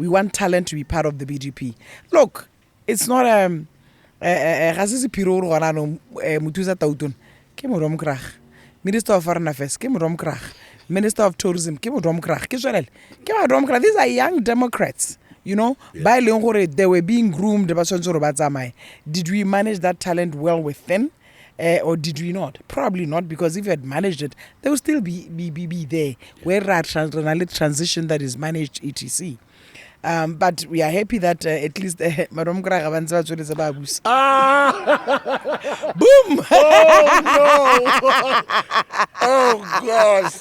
we want talent to be part of the BDP. Look, it's not Minister of Foreign Affairs, Minister of Tourism, these are young Democrats. You know, by they were being groomed. Did we manage that talent well within, or did we not? Probably not, because if you had managed it, they would still be there. Where transition that is managed, etc. But we are happy that at least Madam Kragabanza is about boom! Oh gosh!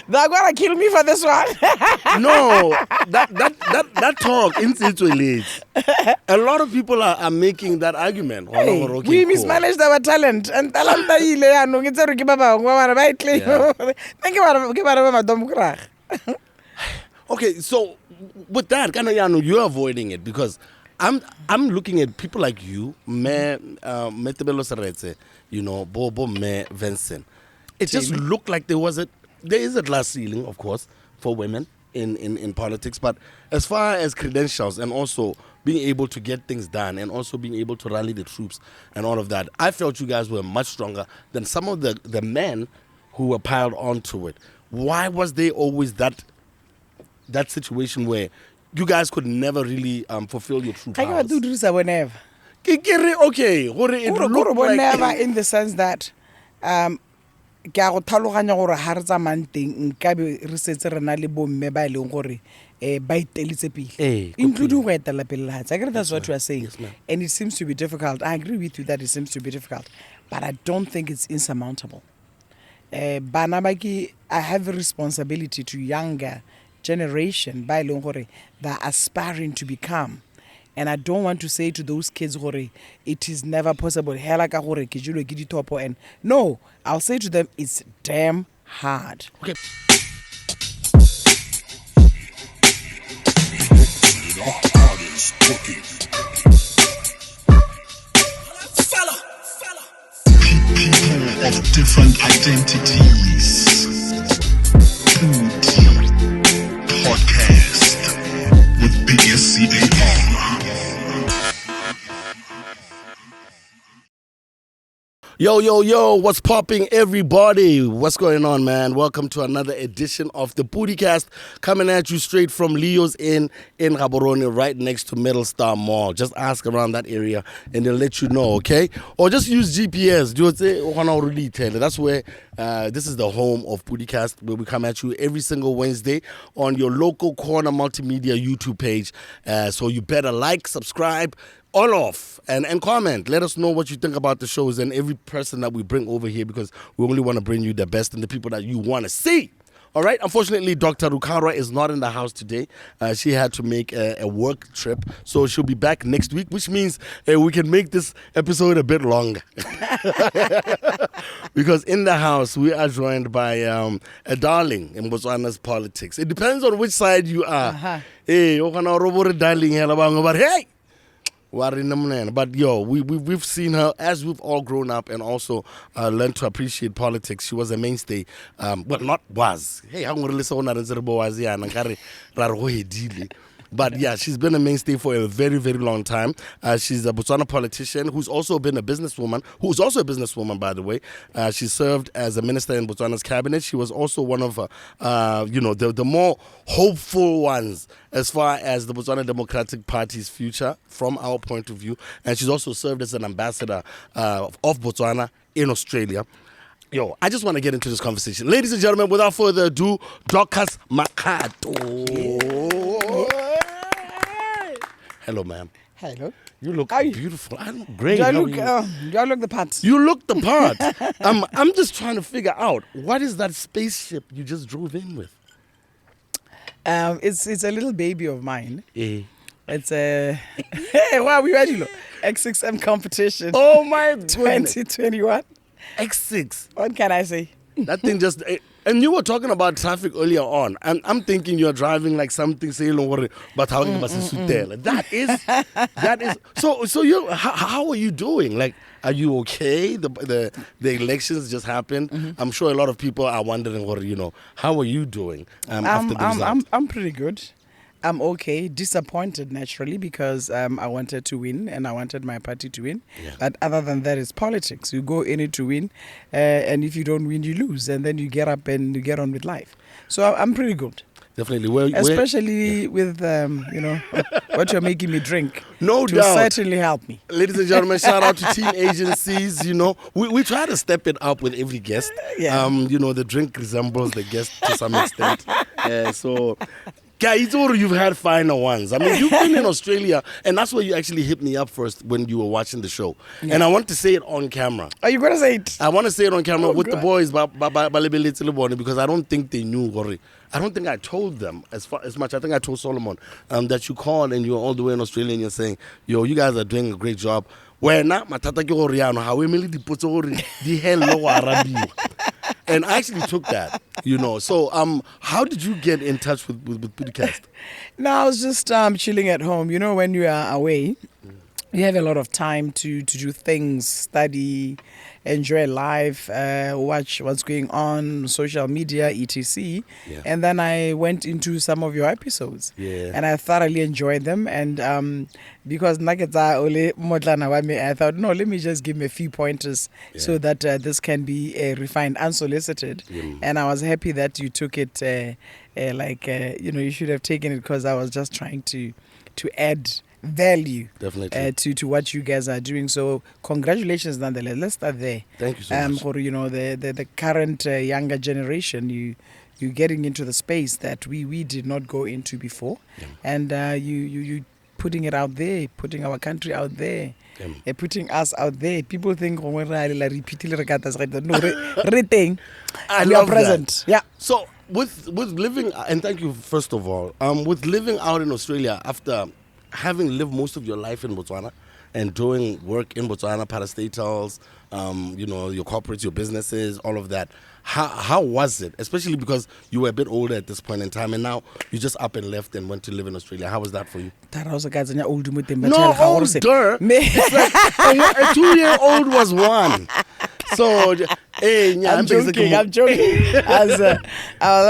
They're gonna kill me for this one. No, that talk insulates. A lot of people are making that argument. Hey, we mismanaged our talent and talent. Okay, so with that, you're avoiding it because I'm looking at people like you, Metebelo Seretse, Bobo Vincent. It just looked like there is a glass ceiling, of course, for women in politics, but as far as credentials and also being able to get things done and also being able to rally the troops and all of that, I felt you guys were much stronger than some of the men who were piled onto it. Why was there always that situation where you guys could never really fulfill your true powers? Okay, it looked like... never in the sense that ke a go tlhaloganya gore ha re tsamayang teng nkabe re setse re na le bomme ba ileng gore ba iteletse pele including go etela pele la I agree, that's what you are saying. Yes, and it seems to be difficult. I agree with you that it seems to be difficult, but I don't think it's insurmountable. Bana ba ke, I have a responsibility to younger generation by ileng gore they're aspiring to become. And I don't want to say to those kids, it is never possible. And no, I'll say to them, it's damn hard. Okay. People of different identities. Podcast with PODI-CAST. Yo, what's popping, everybody? What's going on, man? Welcome to another edition of the Podicast, coming at you straight from Leo's Inn in Gaborone, right next to Middle Star Mall. Just ask around that area and they'll let you know, okay? Or just use GPS. That's where this is the home of Podicast, where we come at you every single Wednesday on your local corner multimedia YouTube page. So you better like, subscribe, all off, and comment. Let us know what you think about the shows and every person that we bring over here, because we only want to bring you the best and the people that you want to see. All right. Unfortunately, Dr. Rukara is not in the house today. She had to make a work trip, so she'll be back next week, which means we can make this episode a bit longer. Because in the house, we are joined by a darling in Botswana's politics. It depends on which side you are. Hey, but hey! But we've seen her as we've all grown up and also learned to appreciate politics. She was a mainstay. Well, not was. Hey, I'm going to listen to but yeah, she's been a mainstay for a very, very long time. She's a Botswana politician who's also been a businesswoman, by the way. She served as a minister in Botswana's cabinet. She was also one of, the more hopeful ones as far as the Botswana Democratic Party's future from our point of view. And she's also served as an ambassador of Botswana in Australia. Yo, I just want to get into this conversation. Ladies and gentlemen, without further ado, Dorcas Makgato. Hello, ma'am. Hello. You look beautiful. I look great. Do I look the part? You look the part. I'm just trying to figure out, what is that spaceship you just drove in with? It's a little baby of mine. It's a X6M competition. Oh my goodness. 2021. X6. What can I say? That thing just... And you were talking about traffic earlier on, and I'm thinking you're driving like something, but how that is. So you, how are you doing? Like, are you okay? The elections just happened. Mm-hmm. I'm sure a lot of people are wondering, how are you doing after the result? I'm pretty good. I'm okay. Disappointed naturally because I wanted to win and I wanted my party to win. Yeah. But other than that, it's politics. You go in it to win, and if you don't win, you lose, and then you get up and you get on with life. So I'm pretty good. Definitely. Especially with what you're making me drink. No to doubt. Certainly help me. Ladies and gentlemen, shout out to team agencies. We try to step it up with every guest. Yeah. The drink resembles the guest to some extent. So, guys, you've had finer ones. I mean, you've been in Australia, and that's where you actually hit me up first when you were watching the show. Yeah. And I want to say it on camera. Are you going to say it? I want to say it on camera with God. the boys, because I don't think they knew. I don't think I told them as much. I think I told Solomon that you called and you're all the way in Australia and you're saying, yo, you guys are doing a great job. And I actually took that, So how did you get in touch with Podicast? No, I was just chilling at home. When you are away, you have a lot of time to do things, study, enjoy life, watch what's going on, social media, etc. Yeah. And then I went into some of your episodes. Yeah. And I thoroughly enjoyed them. And because I thought, no, let me just give me a few pointers so that this can be refined, unsolicited. And I was happy that you took it you should have taken it because I was just trying to add value definitely to what you guys are doing. So congratulations nonetheless. Let's start there. Thank you so much. For the current younger generation, you getting into the space that we did not go into before, and you putting it out there, putting our country out there. Putting us out there. People think no, I love present. That. Yeah. So with living, and thank you first of all, with living out in Australia after having lived most of your life in Botswana and doing work in Botswana, parastatals, your corporates, your businesses, all of that, how was it? Especially because you were a bit older at this point in time and now you just up and left and went to live in Australia. How was that for you? No, older. It's like a 2-year-old was one. So, I'm joking. I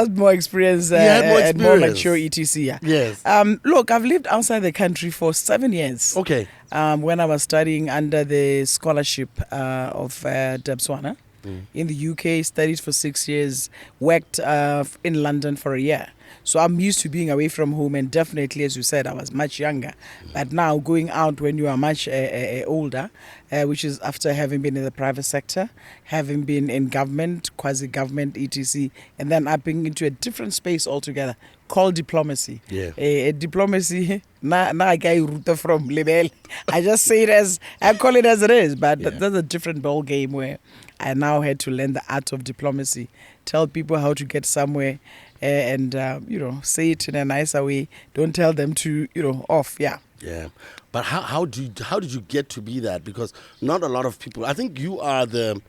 was more experienced and more mature, etc. Yes. Look, I've lived outside the country for 7 years. Okay. When I was studying under the scholarship of Botswana in the UK, studied for 6 years, worked in London for a year. So I'm used to being away from home, and definitely, as you said, I was much younger. But now going out when you are much older, which is after having been in the private sector, having been in government, quasi-government, etc., and then upping into a different space altogether called diplomacy. Yeah. Diplomacy, I get from Lebel. I just say it I call it as it is, but that's a different ball game where I now had to learn the art of diplomacy, tell people how to get somewhere, and say it in a nicer way. Don't tell them to off. Yeah. But how did you get to be that? Because not a lot of people. I think you are the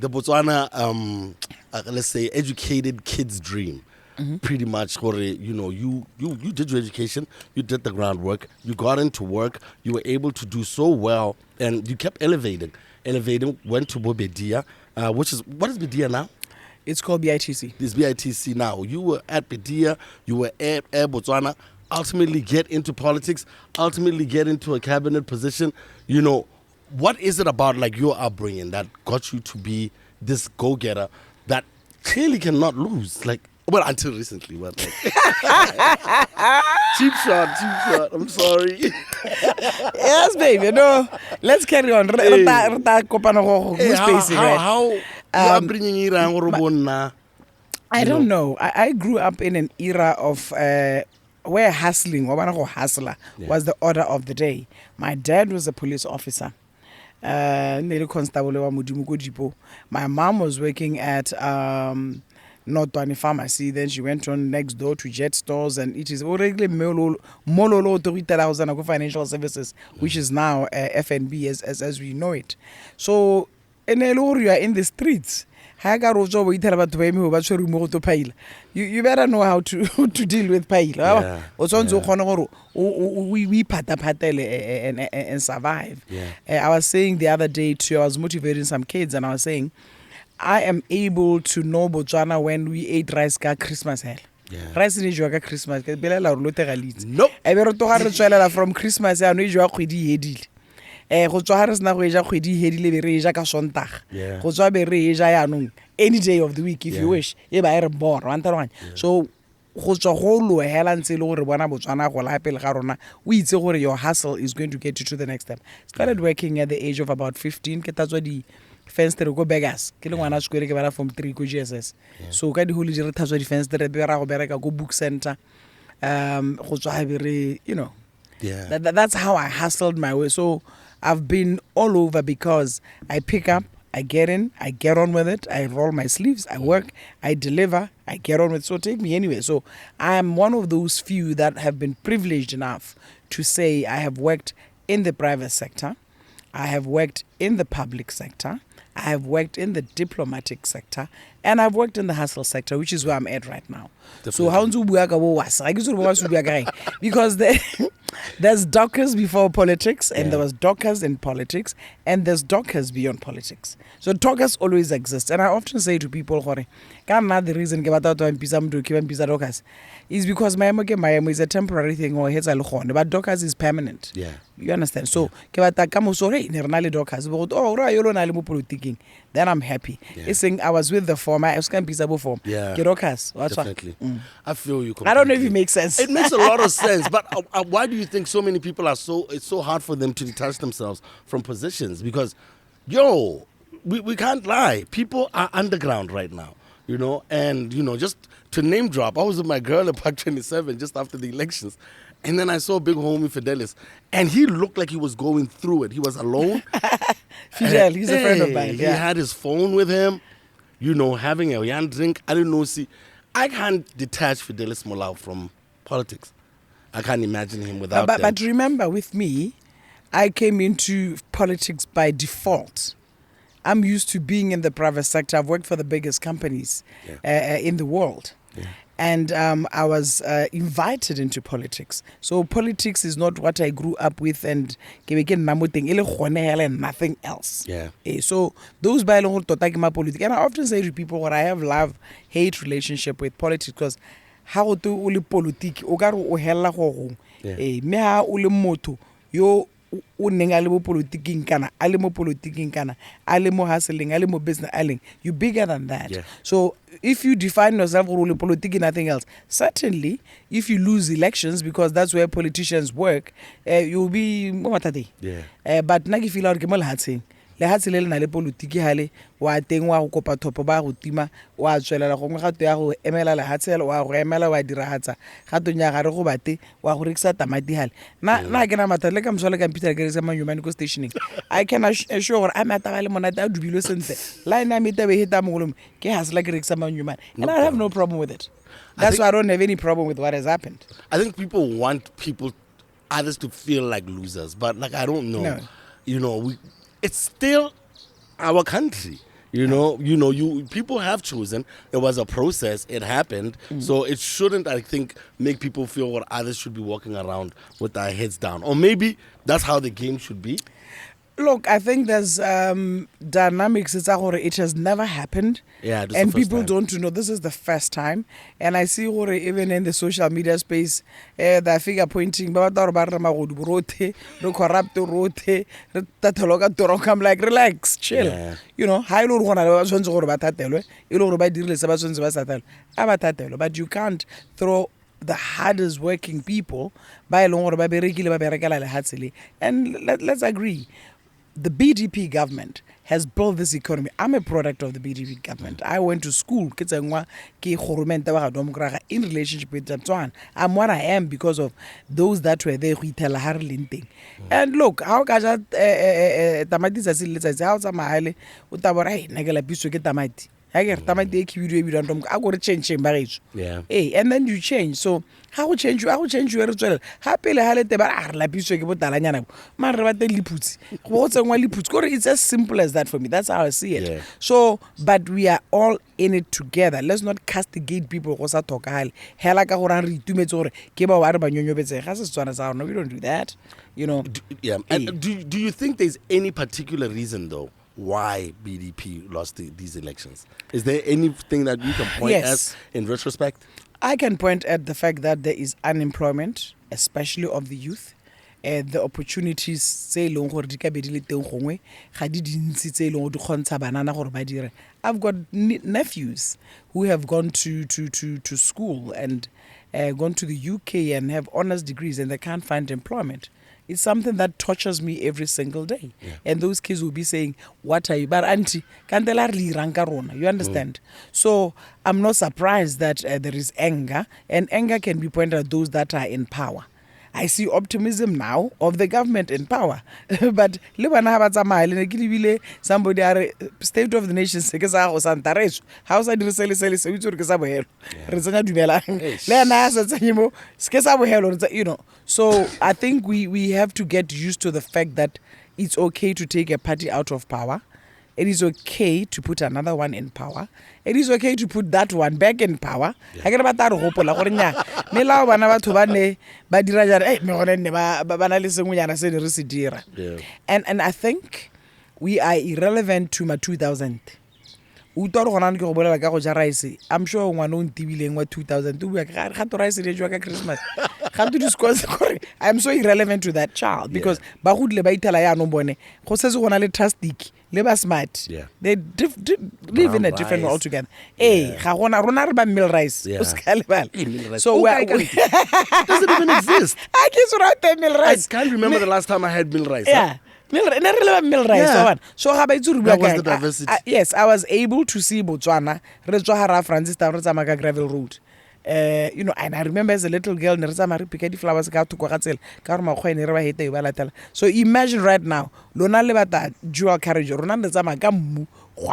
Botswana let's say educated kid's dream. Pretty much, you did your education, you did the groundwork, you got into work, you were able to do so well, and you kept elevating, went to Bobedia, what is Bedia now? It's called BITC. This BITC now. You were at Bedia, you were at Air Botswana, ultimately get into politics, ultimately get into a cabinet position. What is it about your upbringing that got you to be this go-getter that clearly cannot lose? Until recently. But cheap shot. I'm sorry. Yes, baby. Let's carry on. I don't know. I grew up in an era of where hustling, was the order of the day. My dad was a police officer. My mom was working at Northwani Pharmacy. Then she went on next door to Jet Stores, and it is already Mololo Financial Services, which is now FNB as we know it. So in you are in the streets. You better know how to deal with pail. We and survive. I was saying the other day too, I was motivating some kids and I was saying, I am able to know Botswana when we ate rice ka Christmas hell. rice ne jwa ka Christmas ke belela re lote ga litse Nope. e be re toga re tswelela from Christmas ya no e jwa kgwedi e hedile go tswa ha re sena go e ja kgwedi e hedile be re e ja ka Sontaga Yeah. go tswa be re e ja yanong any day of the week if you wish e ba e re bora wa ntaroganya so go tswa go lo hela ntse le gore bona Botswana go la pele ga rona o itse gore your hustle is going to get you to the next step. Started working at the age of about 15 ke tatswa di fenster go beggars ke le ngwana sekole ke bana from 3 go GSS so ka di holiday re tatswa di fenster be ra go bereka go book center go tswa ha be re that's how I hustled my way. So I've been all over because I pick up, I get in, I get on with it, I roll my sleeves, I work, I deliver, I get on with it. So take me anyway. So I am one of those few that have been privileged enough to say I have worked in the private sector, I have worked in the public sector, I have worked in the diplomatic sector, and I've worked in the hustle sector, which is where I'm at right now. So how do because there's Dorcas before politics, and there was Dorcas in politics, and there's Dorcas beyond politics. So Dorcas always exists, and I often say to people, the reason Dorcas is because my is a temporary thing, or but Dorcas is permanent. Yeah. You understand? So then I'm happy. It's saying I was with the former, I was going to form. Yeah. Definitely. I feel you completely. I don't know if it makes sense. It makes a lot of sense, but why do you think so many people it's so hard for them to detach themselves from positions? Because, we can't lie. People are underground right now, and, just to name drop, I was with my girl at Park 27 just after the elections, and then I saw big homie Fidelis, and he looked like he was going through it. He was alone. Fidel, he's a friend of mine. He had his phone with him, having a young drink. I don't know, I can't detach Fidelis Molau from politics. I can't imagine him without them. But remember, with me, I came into politics by default. I'm used to being in the private sector. I've worked for the biggest companies in the world. Yeah. And I was invited into politics. So politics is not what I grew up with and nothing else. Yeah. So those politics. And I often say to people what I have love-hate relationship with politics because how to uli politique o ka re o hella go go me ha o le motho yo o neng a le mo politiking kana a le mo politiking kana a le mo hustling a le mo business alling you bigger than that. So if you define yourself go le politics nothing else, certainly if you lose elections because that's where politicians work, you'll be momatade. But nna ke feel out ke mo lehatsheng le ha tsele le na le politiki hale wa teng wa go kopa thopo ba go tima wa tswelela go gato ya go emela le hatsela wa go emela wa dirahatsa gato nya gare go bate wa go rekisa tamati hale na ke na matale ka msole computer ke re sama human go stationing I can assure I'm at le monate a dubilo sentle line na meta be hita mogolom ke hasla ke rekisa ma human and I have no problem with it. That's why I don't have any problem with what has happened. I think people want others to feel like losers, but I don't know. No. It's still our country. People have chosen. It was a process. It happened. So it shouldn't, I think, make people feel what others should be walking around with their heads down. Or maybe that's how the game should be. Look, I think there's dynamics. It has never happened. Yeah, and people don't know this is the first time. And I see even in the social media space, the figure pointing, I'm like, relax, chill. But you can't throw the hardest working people and let's agree. The BDP government has built this economy. I'm a product of the BDP government. I went to school in relationship with Batswana. I'm what I am because of those that were there. And look, how tamati and then you change. So how change you as well. It's as simple as that for me. That's how I see it. So but we are all in it together. Let's not castigate people. We don't do that. And do you think there's any particular reason though why BDP lost these elections? Is there anything that you can point as in retrospect? I can point at the fact that there is unemployment, especially of the youth. The opportunities tse leng gore di ka be di le teng gongwe ga di dintsi tse leng go di kgontsha banana gore ba dire. I've got nephews who have gone to school and gone to the UK and have honors degrees and they can't find employment. It's something that tortures me every single day. Yeah. And those kids will be saying, what are you? But auntie, you understand? So I'm not surprised that there is anger, and anger can be pointed at those that are in power. I see optimism now of the government in power. But somebody are state of the nation you know. So I think we have to get used to the fact that it's okay to take a party out of power. It is okay to put another one in power. It is okay to put that one back in power. And I think we are irrelevant to my 2000. I'm sure one on TV 2000 Christmas. I'm so irrelevant to that child because smart. Yeah. They live in a different world altogether. Hey, meal rice. So does it even exist? I guess right meal rice. I can't remember the last time I had meal rice. Yeah. Meal rice. Yeah. So how about you? That was the diversity. Yes, I was able to see Botswana. Francis gravel road. You know, and I remember as a little girl, flowers. So imagine right now, Lona Lebata, dual carriage,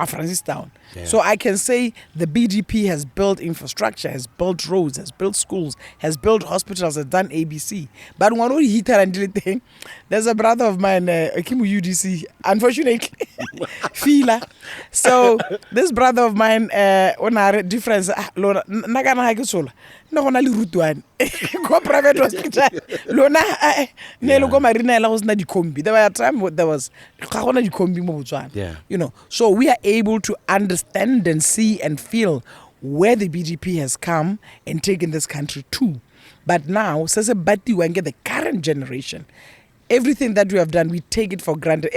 Francis Town. So I can say the BDP has built infrastructure, has built roads, has built schools, has built hospitals, has done ABC. But one only hitter and thing, there's a brother of mine, Kimu UDC, unfortunately, Fila. So this brother of mine, on our difference, Nagana Haikusola. No, only route one. Go private hospital. Lona, Nelo go Marina, was not the combi. There were a time there was Kahona combi Mobuan. You know, so we are able to understand and see and feel where the BDP has come and taken this country to. But now, says a bati when get the current generation. Everything that we have done, we take it for granted.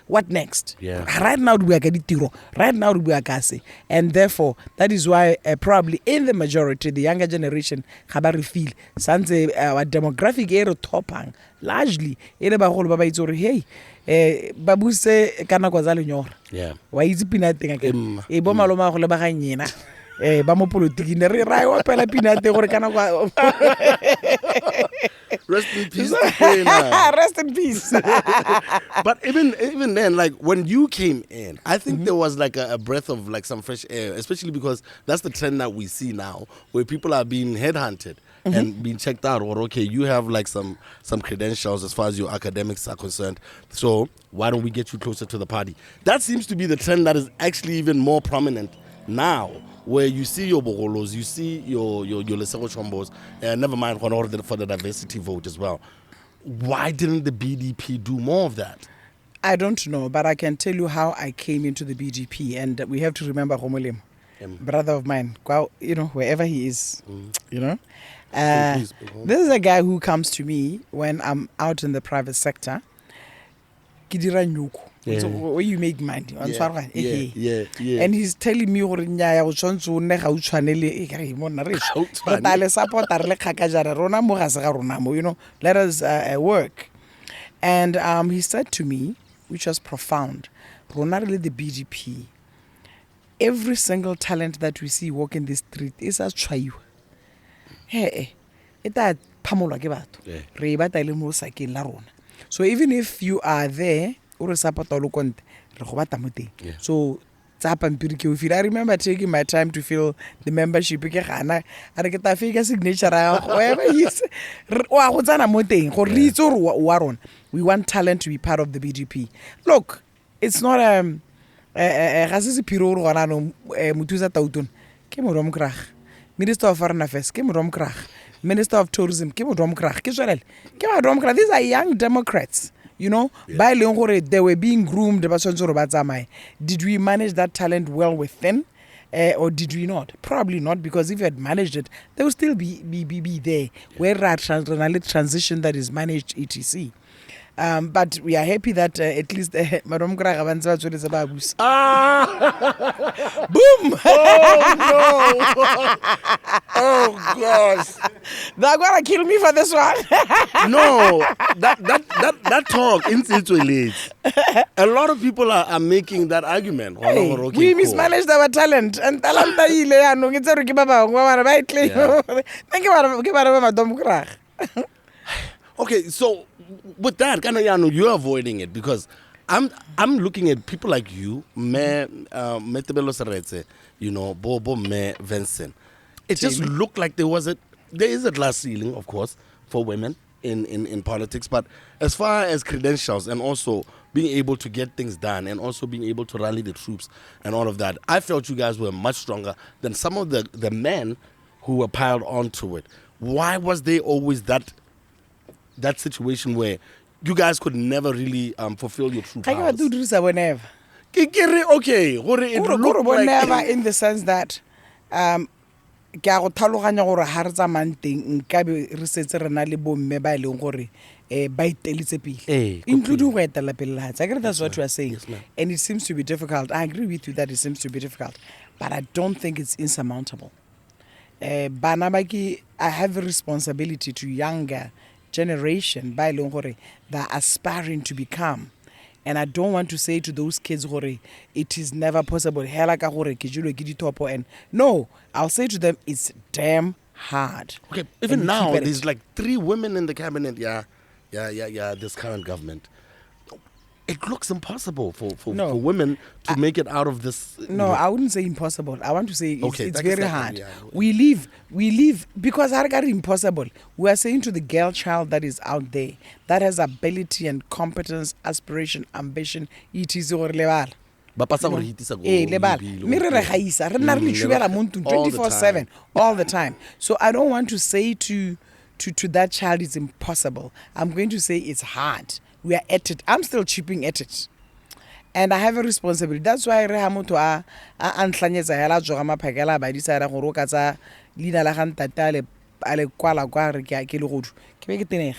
What next? Right now, we are getting right now, we are kasi. And therefore, that is why probably in the majority, the younger generation, feel our demographic area topang largely. Hey, babu se kana kwa zalo nyor. Yeah. Wa itse pina teng again. E bo maloma go le ba ganyena. Ba mo politiki ne re ra wa pela pina te gore kana kwa. Rest in peace. Rest in peace. But even then, like when you came in, I think there was like a breath of like some fresh air, especially because that's the trend that we see now, where people are being headhunted and being checked out. Or okay, you have like some credentials as far as your academics are concerned. So why don't we get you closer to the party? That seems to be the trend that is actually even more prominent now, where you see your Bogolos, you see your Lesego Chombos, never mind for the diversity vote as well. Why didn't the BDP do more of that? I don't know, but I can tell you how I came into the BDP, and we have to remember Homolim, brother of mine, you know, wherever he is, you know. This is a guy who comes to me when I'm out in the private sector. Kidira Nyuku. So where you make money, and he's telling me you know, let us work. And he said to me, which was profound, really the BDP, every single talent that we see walking the street is a trial. Hey, so even if you are there, so if I remember taking my time to fill the membership, I get a figure signature. We want talent to be part of the BDP. Look, it's not Minister of Foreign Affairs, Minister of Tourism, these are young Democrats. You know, by they were being groomed. Did we manage that talent well within? Or did we not? Probably not, because if you had managed it, they would still be there. Where transition that is managed, etc. But we are happy that at least Madam Kraga Banza is about boom. Oh no! Oh gosh! They're gonna kill me for this one. No, that talk insinuates. A lot of people are making that argument. Hey, Okay, we cool. mismanaged our talent, and talent ile ya no ngitse re ke ba bangwe ba bana ba e claim. Thank you, ke ba Madam Kraga. Okay, so with that, you're avoiding it because I'm looking at people like you, me Tebelo Seretse, Bobo me Vincent. It just looked like there is a glass ceiling, of course, for women in politics, but as far as credentials and also being able to get things done and also being able to rally the troops and all of that, I felt you guys were much stronger than some of the men who were piled onto it. Why was there always that situation where you guys could never really fulfill your true powers? Okay, it looked like never in the sense that ke a go tlhaloganya gore ha re tsamayang teng nkabe re setse re na le bomme ba e leng gore ba iteletse pele including go etela pele la I agree, that's what you are saying. Yes, ma'am. And it seems to be difficult. I agree with you that it seems to be difficult, but I don't think it's insurmountable. Bana ba ke, I have a responsibility to younger generation by long gore they're aspiring to become, and I don't want to say to those kids gore it is never possible hela ka gore ke jilo ke ditopo, and no, I'll say to them it's damn hard. Okay, even now there's like 3 women in the cabinet. This current government. It looks impossible for women to make it out of this. No, I wouldn't say impossible. I want to say it's very hard. Yeah. We live because I got impossible. We are saying to the girl child that is out there that has ability and competence, aspiration, ambition, etc. Ba pasa gore hitisa go. Me re re gaisa re nna re le tshubela mo ntong 24/7 all the time. So I don't want to say to that child it's impossible. I'm going to say it's hard. We are at it. I'm still chipping at it. And I have a responsibility. That's why re ha motho a antlanyetsa hela tsoga maphakela ba di sa ra go roka tsa leina la ga ntate ale kwala kwa re ke le godu. Ke be ke tenega.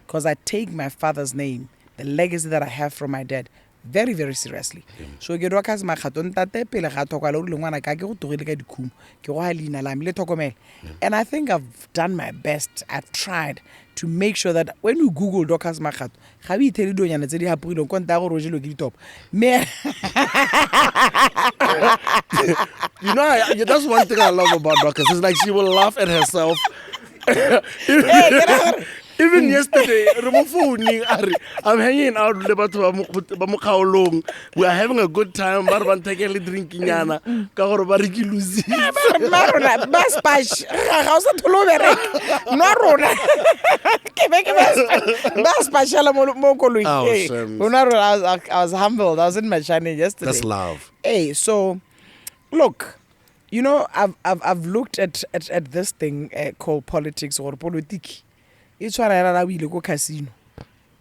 Because I take my father's name, the legacy that I have from my dad, very, very seriously. So ke Dorcas Makgato ntate pele ga thokwa le ngwana ka ke go togile ka dikhumo ke go ha leina la me le thokomela. And I think I've done my best. I've tried to make sure that when you Google Dorcas Makgato, ga we tell donyana tse di hapogileng ko nta go rojelo ke ditop me. That's one thing I love about Dorcas. It's like she will laugh at herself. Even yesterday, I'm hanging out with the we are having a good time. Barban taking a drinking yana. Kahoro bariki luzi. Marona, bas pash. Hausa tulobere. Marona. Bas pashala mokolu. I was humbled. I was in my channel yesterday. That's love. Hey, so look, I've looked at this thing called politics or politique. It's what I will go casino.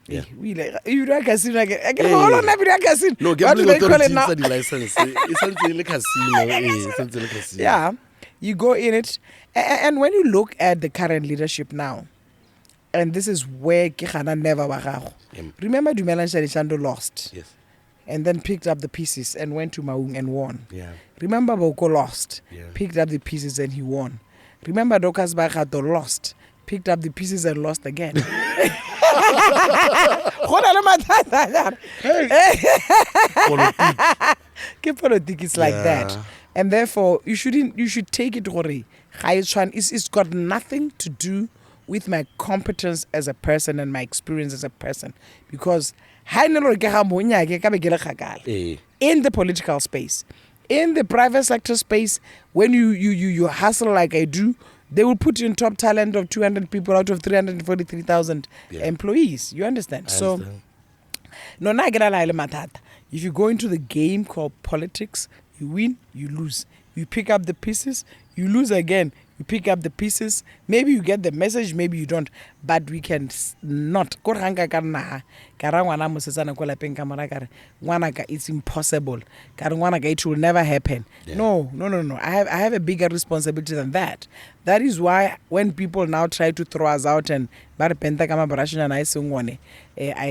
Yeah. You do a casino again. I can hold on every casino. No, gambling authority is the license. It's something like casino. Yeah, you go in it, and when you look at the current leadership now, and this is where Kihana never wagago. Remember, Dumelan Shadishando lost. Yes. And then picked up the pieces and went to Maung and won. Yeah. Remember, Boko lost. Yeah. Picked up the pieces and he won. Remember, Dorcas Makgato lost. Picked up the pieces and lost again. Politics like that. And therefore, you should take it, it's got nothing to do with my competence as a person and my experience as a person. Because in the political space, in the private sector space, when you hustle like I do, they will put you in top talent of 200 people out of 343,000 employees. You understand? So, no, if you go into the game called politics, you win, you lose. You pick up the pieces, you lose again, you pick up the pieces. Maybe you get the message, maybe you don't. But we can not. It's impossible. It will never happen. Yeah. No. I have a bigger responsibility than that. That is why when people now try to throw us out and I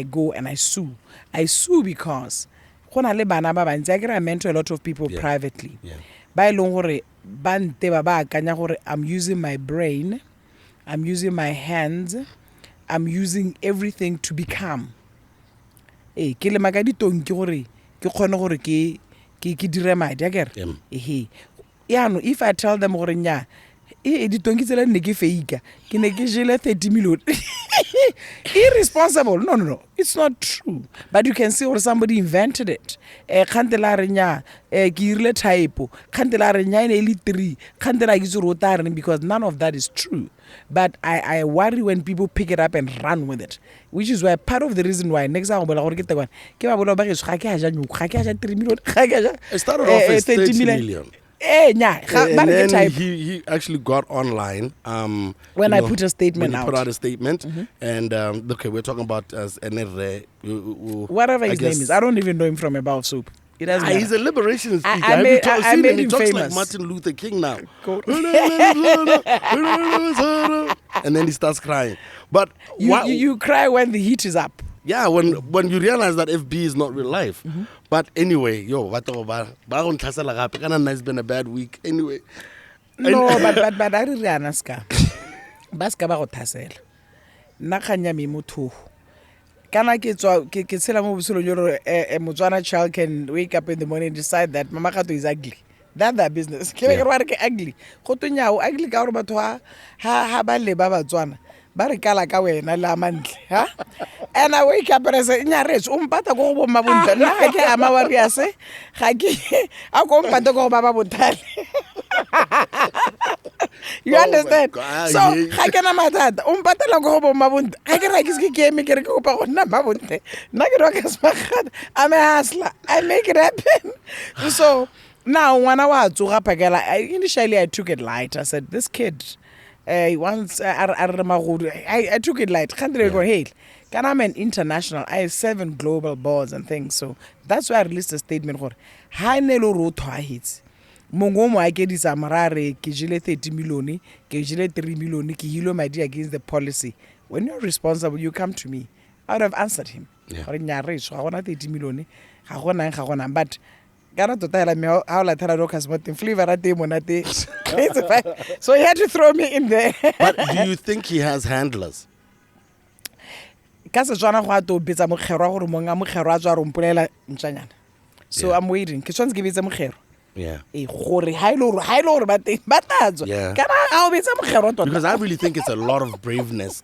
go and I sue. I sue because I mentor a lot of people privately. Yeah. I'm using my brain, I'm using my hands, I'm using everything to become. If I tell them irresponsible. No. It's not true. But you can see where somebody invented it. Because none of that is true. But I worry when people pick it up and run with it. Which is why part of the reason why next time It started off as 30 million. And then he actually got online when I put a statement when he out. put out a statement, and okay, we're talking about as whatever his name is. I don't even know him from About Soup. It doesn't matter. He's a liberationist. I made him he talks famous. like Martin Luther King now. And then he starts crying. But you cry when the heat is up. yeah, when you realize that FB is not real life. But anyway, it's been a bad week. Anyway. No, but I really anaska. Baska ba go thasela. Nna khanya me motho. Kana ke tsela mo bosolo yo a Botswana child can wake up in the morning and decide that Mama Kato is ugly. That's their business. Ke be ke ugly. Go tonya o ugly ka gore batho ha ba le ba Batswana. Ba re kala ka wena la mantle, ha? And I wake up and I say, "Nyarets, umpata go bo mabunta." Na ke ama wa ri ase, ga ke a go mpata go baba botale. You understand? So, ga ke na matata, umpata la go bo mabunta. Ga ke ra ke eme ke re go pa go na mabunta. Na ke Dorcas Makgato, I'm a hustler. I make it happen. So, now when I was to Rapagela, initially I took it light. I said, this kid once I took it light. Hey, I'm an international. I have 7 global boards and things. So that's why I released a statement. Hi Nelo wrote hits. Mongomo I get this amarare, Kijile 30 million, Kijile 3 million, Kihilo my dear against the policy. When you're responsible, you come to me. I would have answered him. Yeah. So I want 30 million, but Gara to tell me how la tell Dorcas but flavor at monate. So he had to throw me in there. But do you think he has handlers? So I'm waiting. Yeah. Yeah. Because I really think it's a lot of braveness.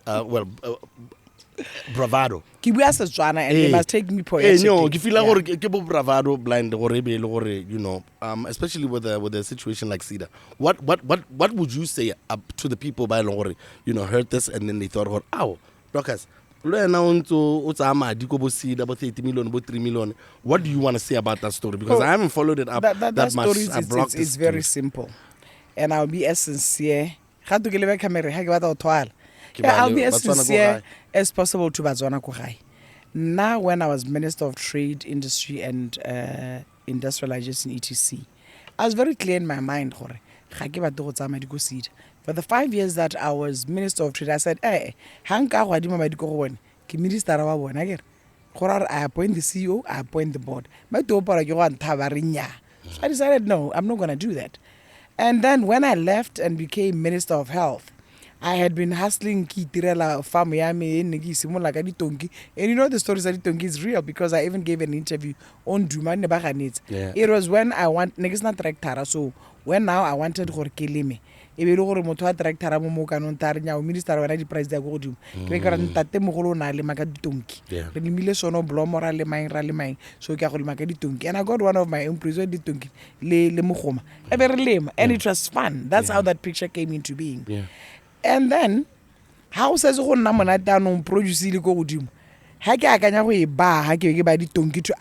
Bravado. And they must take me poetically. No, you feel like bravado blind you know, especially with a situation like Cedar. What would you say to the people by you know, heard this and then they thought, "Oh, Dorcas, what do you want to say about that story?" Because I haven't followed it up that much. Story is very simple. And I'll be as sincere. I'll be as sincere as possible to Batswana. Now, when I was Minister of Trade, Industry and Industrialization, etc., I was very clear in my mind. For the 5 years that I was Minister of Trade, I said, I appoint the CEO, I appoint the board. So I decided, no, I'm not going to do that. And then when I left and became Minister of Health, I had been hustling farm and you know the stories of Tongi is real because I even gave an interview on Duma Nebaganit. It was when I want Negisna Tractara, so when now I wanted to kill me. If you look at Tractara Momokan Tarnia, Minister already priced the Godium. Tate Mogolona Lemagatunki. The Milesono Blomora Lemine, so Carol Magaditunki. And I got one of my own prison Tunki, Le Muhoma. Very lame. And it was fun. That's how that picture came into being. And then, how says one namanat down on produce the Godium? ha ke akanya go e ba ha ke ba ditonki to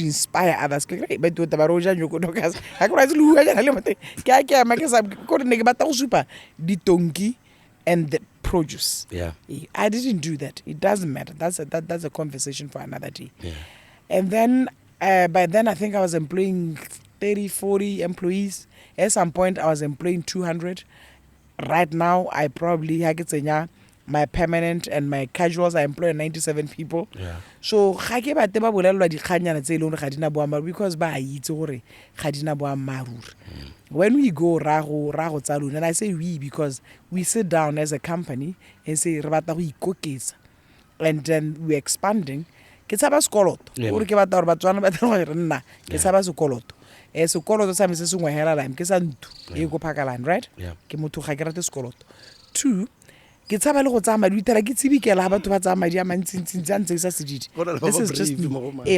inspire others ke re ba tota ba roja nyoko Dorcas ha ke ra se luwa jana le mate ke a ke ama ke sa ko ne ke batla go supa ditonki and the produce. Yeah. I didn't do that. It doesn't matter. That's a conversation for another day. Yeah. And then by then I think I was employing 30, 40 employees. At some point I was employing 200. Right now I probably my permanent and my casuals I employ 97 people. Yeah. So ga ke ba teba bolelwa dikganyana tse ile ga dina boamaro because ba itse gore ga dina boamaro. When we go rago tsalona, and I say we because we sit down as a company and say re batla go ikoketsa, and then we're expanding. Ke tsaba sekoloto gore ke batla gore Batswana ba tla go nna ke tsaba sekoloto. Sekoloto sa me se sengwe hela lime ke sa ntu e go phakalang, right? Ke motho ga ke rate sekoloto. 2, ke tsaba le go tsaya madi itela ke tsibikela ha batho ba tsaya madi a mantsintsi tsa ntse sa sedidi. This is just me.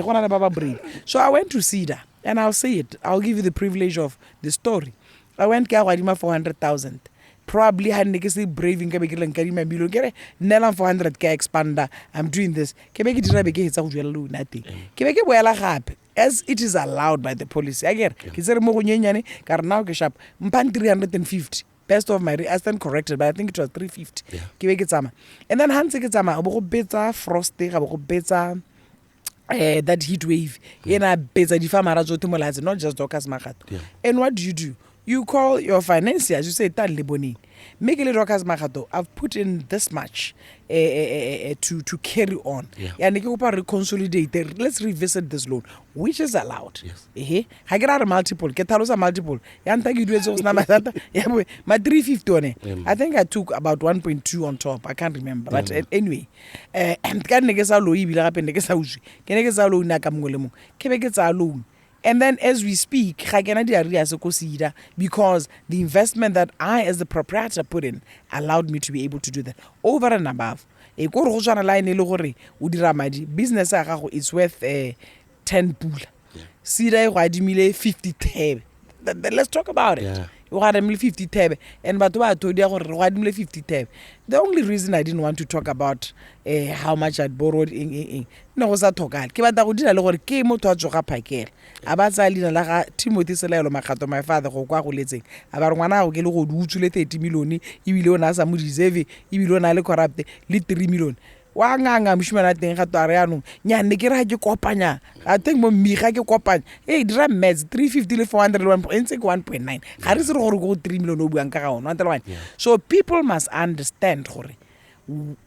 Gona le baba brave. So I went to Cedar, and I'll say it, I'll give you the privilege of the story. I went ka gadima 400,000. Probably had ne ke se braving ka be ke leng ka dima million ke re nela 400 ka expander, I'm doing this ke be ke dira be ke hetsa go jela lo nate ke be ke boela gape as it is allowed by the policy. Again ke tsere mo go nyenyane ka re now ke sharp mpan 350. Best of my I stand corrected, but I think it was 350. Ke be ke tsama. And then hanse ke tsama bo go betsa frost ga bo go betsa that heat wave. Yena betsa di famara zote mo latse, not just Dorcas Makgato. And what do? You call your financiers, you say, Tan Leboni, make a Dorcas Makgato, I've put in this much to carry on. And reconsolidate. Let's revisit this loan, which is allowed. Yes. I get out of multiple, get out of multiple. My 350 on it. I think I took about 1.2 on top. I can't remember. But anyway, and can negesa loan, loan. And then as we speak, because the investment that I as the proprietor put in allowed me to be able to do that. Over and above, business is worth 10 pool. See 50 tab. Let's talk about it. You had 50 tab, and but what I told you 50 tab. The only reason I didn't want to talk about how much I'd borrowed no was that talk. Abatsa lina la ga Timothy Selelo Makgato, my father go kwa go letseng aba re ngwana go ke le go dutsule 30 million ibile o na sa mo deserve ibile o na le corrupt le 3 million wa nganga mshimana teng ga twa re yanong nya ne ke ra ke kopanya I think mo mmiga ke kopanya dira meds 350 le 400 le 1.9 ga re se re gore go 3 million o buang ka ga ona. So people must understand gore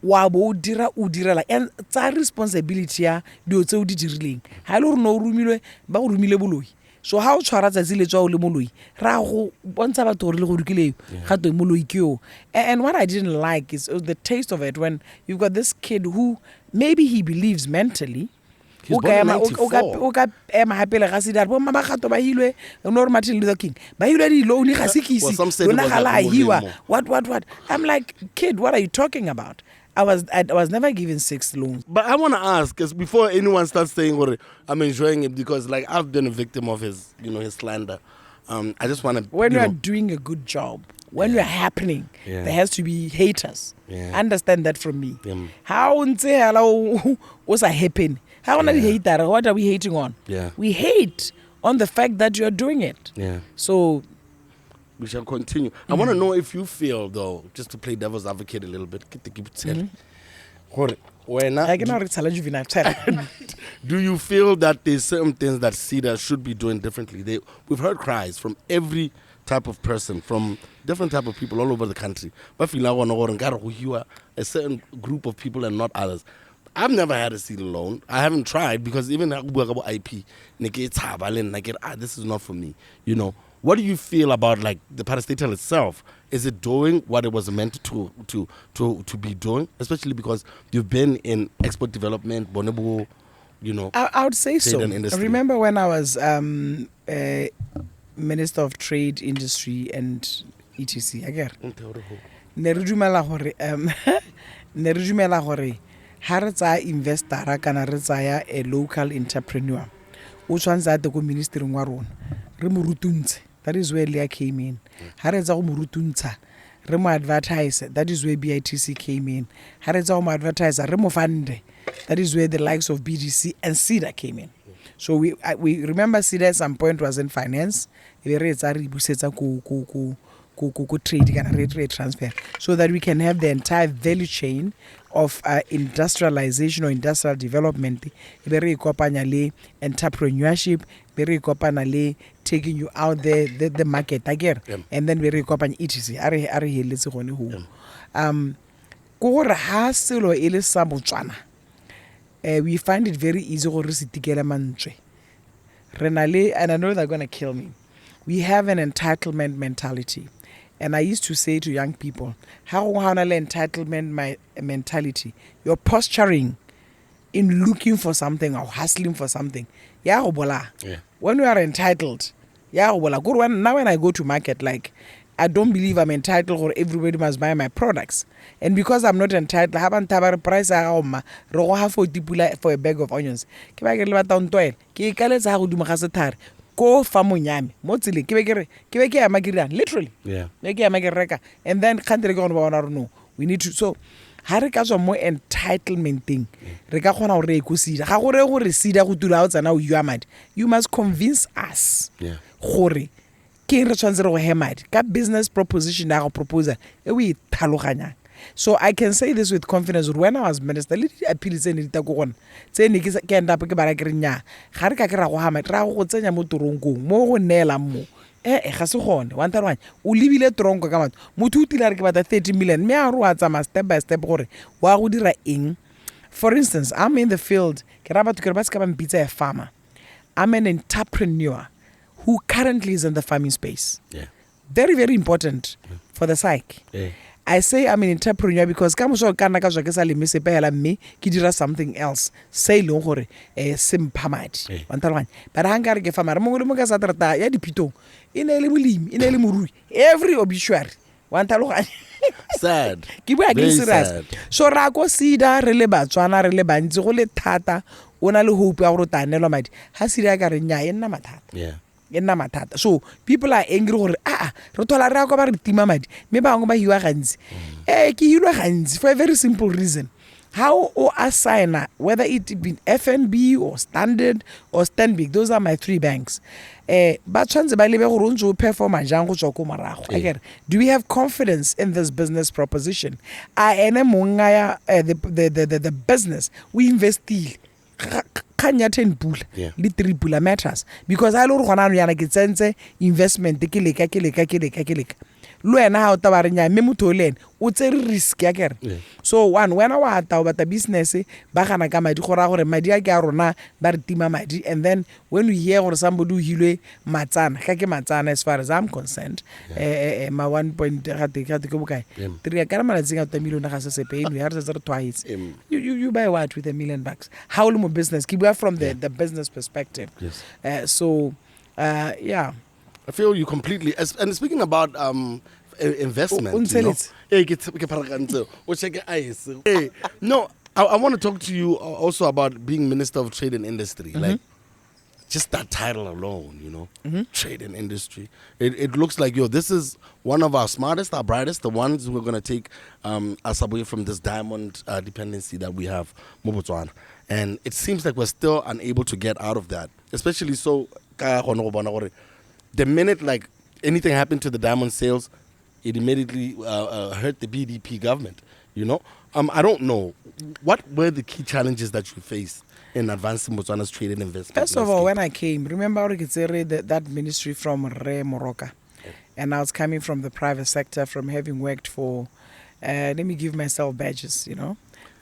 wa bo dira o direla and tsa responsibility ya dio tse o di dirileng ha ile re no rumilwe ba go rumile boloi. So how tshwara tsatsi le tswa o le moloi ra go bontsha batho gore le go dikile ga to moloi ke o. And what I didn't like is the taste of it when you've got this kid who maybe he believes mentally He's born in 94. Some said it was like What? I'm like, kid, what are you talking about? I was never given 6 loans. But I want to ask, because before anyone starts saying, well, I'm enjoying it because like I've been a victim of his, his slander. I just want to. When you're doing a good job, when you're happening, there has to be haters. Understand that from me. How was I happen? How are we hate that? What are we hating on? We hate on the fact that you are doing it. So we shall continue. I want to know if you feel, though, just to play devil's advocate a little bit. I cannot challenge you. Do you feel that there's certain things that Cedar should be doing differently? We've heard cries from every type of person, from different type of people all over the country. But you are a certain group of people and not others. I've never had a Cedar loan. I haven't tried because even IP, this is not for me. What do you feel about like the parastatal itself? Is it doing what it was meant to be doing? Especially because you've been in export development, Bonobo, I would say so. Remember when I was Minister of Trade, Industry and etc. Again, ha re tsaya investor kana re tsaya a local entrepreneur o tshwantse go ministering wa rona re mo rutuntshe. That is where Leah came in. Ha re tsa go mo rutuntsha Remo advertise, that is where BITC came in. Haretsa advertiser, Remo fund, that is where the likes of BDC and CEDA came in. So we remember CEDA at some point was in finance. Trade rate transfer, so that we can have the entire value chain of industrialization or industrial development. Entrepreneurship, taking you out there, the market again, and then very etc. We find it very easy and I know they're gonna kill me. We have an entitlement mentality. And I used to say to young people, how entitlement mentality? You're posturing in looking for something or hustling for something. Yeah. When you are entitled, now when I go to market, like, I don't believe I'm entitled or everybody must buy my products. And because I'm not entitled, I haven't tabar price for a bag of onions. Go famong yami mo tseleng ke be ke ya makirang literally and then country go no we need to so ha re ka tswa mo entitlement thing re ka khona gore go sida ga gore sida go tula o tsana o yua you must convince us gore ke re tshwantse re go hemadi ka business proposition ya go proposal e we thaloganya. So I can say this with confidence. When I was minister, le appeal tse ne ditako gona tse ne ke enda pe ke bara ke renya ga re ka ke ra go hama ra go tsenya mo toronkong mo go nela mo ga se gone one time o libile toronko ka batho motho o tila re ke bata 30 million me a ro a tsama step by step gore wa go dira eng. For instance, I'm in the field ke ra batho ke ba se ka ba mpitsa a farmer. I'm an entrepreneur who currently is in the farming space. Very, very important for the psyche. I say I'm an entrepreneur because ka moso kana ka jwa ke sa le mise pela mme ke dira something else say le gore simphamadi one but hanga re ke farmer mo le mo ka sa trata ya dipito ine le molimi ine le morui every obituary one sad ke bua ke serious so ra go sida re le Batswana re le bantsi go le thata ona le hope ya go tanelwa madi ha sida ka re nya e nna mathata so people are angry gore re thola re go ba re tima madi me ba ngo ba hiwa gantsi ke hilwa gantsi for a very simple reason. How o assign whether it be FNB or Standard or Stanbic, those are my three banks. Ba tshwantse ba lebe gore o ntse o performa jang go tswa ko morago. Do we have confidence in this business proposition? Ene monga ya the business we investile kanya 10 pula le 3 pula matters because I lo re gona no yana ke tsentse investment ke leka lo ena ha o tabarenya me motho le ene o tsere risk ya kere so one when wa ta ba ta business ba gana ka madi go ra gore madi a ke a rona ba re tima madi and then when we hear gore somebody o hilwe matsana ka ke matsana as far as I'm concerned ma 1 point ga te ke bokae 3 ka mala tsinga ta million ga se sepe eno ya re se re twice you buy what with $1 million how lo mo business ke bua from the business perspective so yeah I feel you completely. And speaking about investment, no, I want to talk to you also about being Minister of Trade and Industry. Like, just that title alone, Trade and Industry. It looks like, this is one of our smartest, our brightest, the ones who are going to take us away from this diamond dependency that we have, Botswana. And it seems like we're still unable to get out of that, especially so. The minute like anything happened to the diamond sales, it immediately hurt the BDP government. I don't know what were the key challenges that you faced in advancing Botswana's trade and investment. First of all, when I came, remember that ministry from Re Moroka, and I was coming from the private sector, from having worked for. Let me give myself badges. I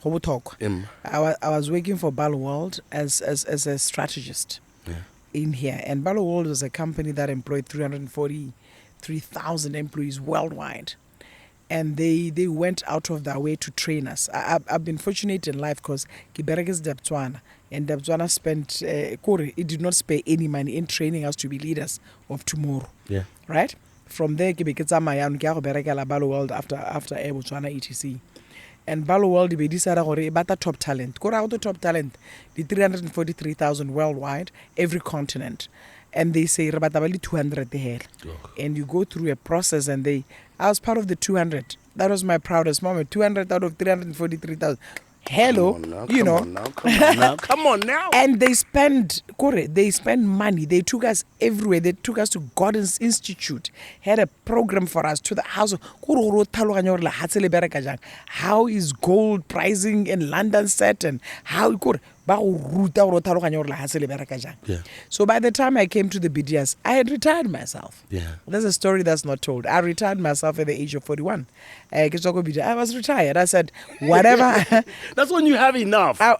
was working for Balo World as a strategist. In here, and Balo World was a company that employed 343,000 employees worldwide, and they went out of their way to train us. I've been fortunate in life because Kiberek is Batswana, and Batswana spent it did not spare any money in training us to be leaders of tomorrow. Right from there, Balo World after Botswana etc. And Balo World be decided about top talent. Go out the top talent, the 343,000 worldwide, every continent. And they say, 200 the hell. And you go through a process and they I was part of the 200. That was my proudest moment. 200 out of 343,000. Hello, Come on now. And they spend money. They took us everywhere. They took us to Gordon's Institute, had a program for us to the house. How is gold pricing in London set and how Yeah. So by the time I came to the BDS, I had retired myself. Yeah. There's a story that's not told. I retired myself at the age of 41. I was retired. I said, whatever. That's when you have enough. Well,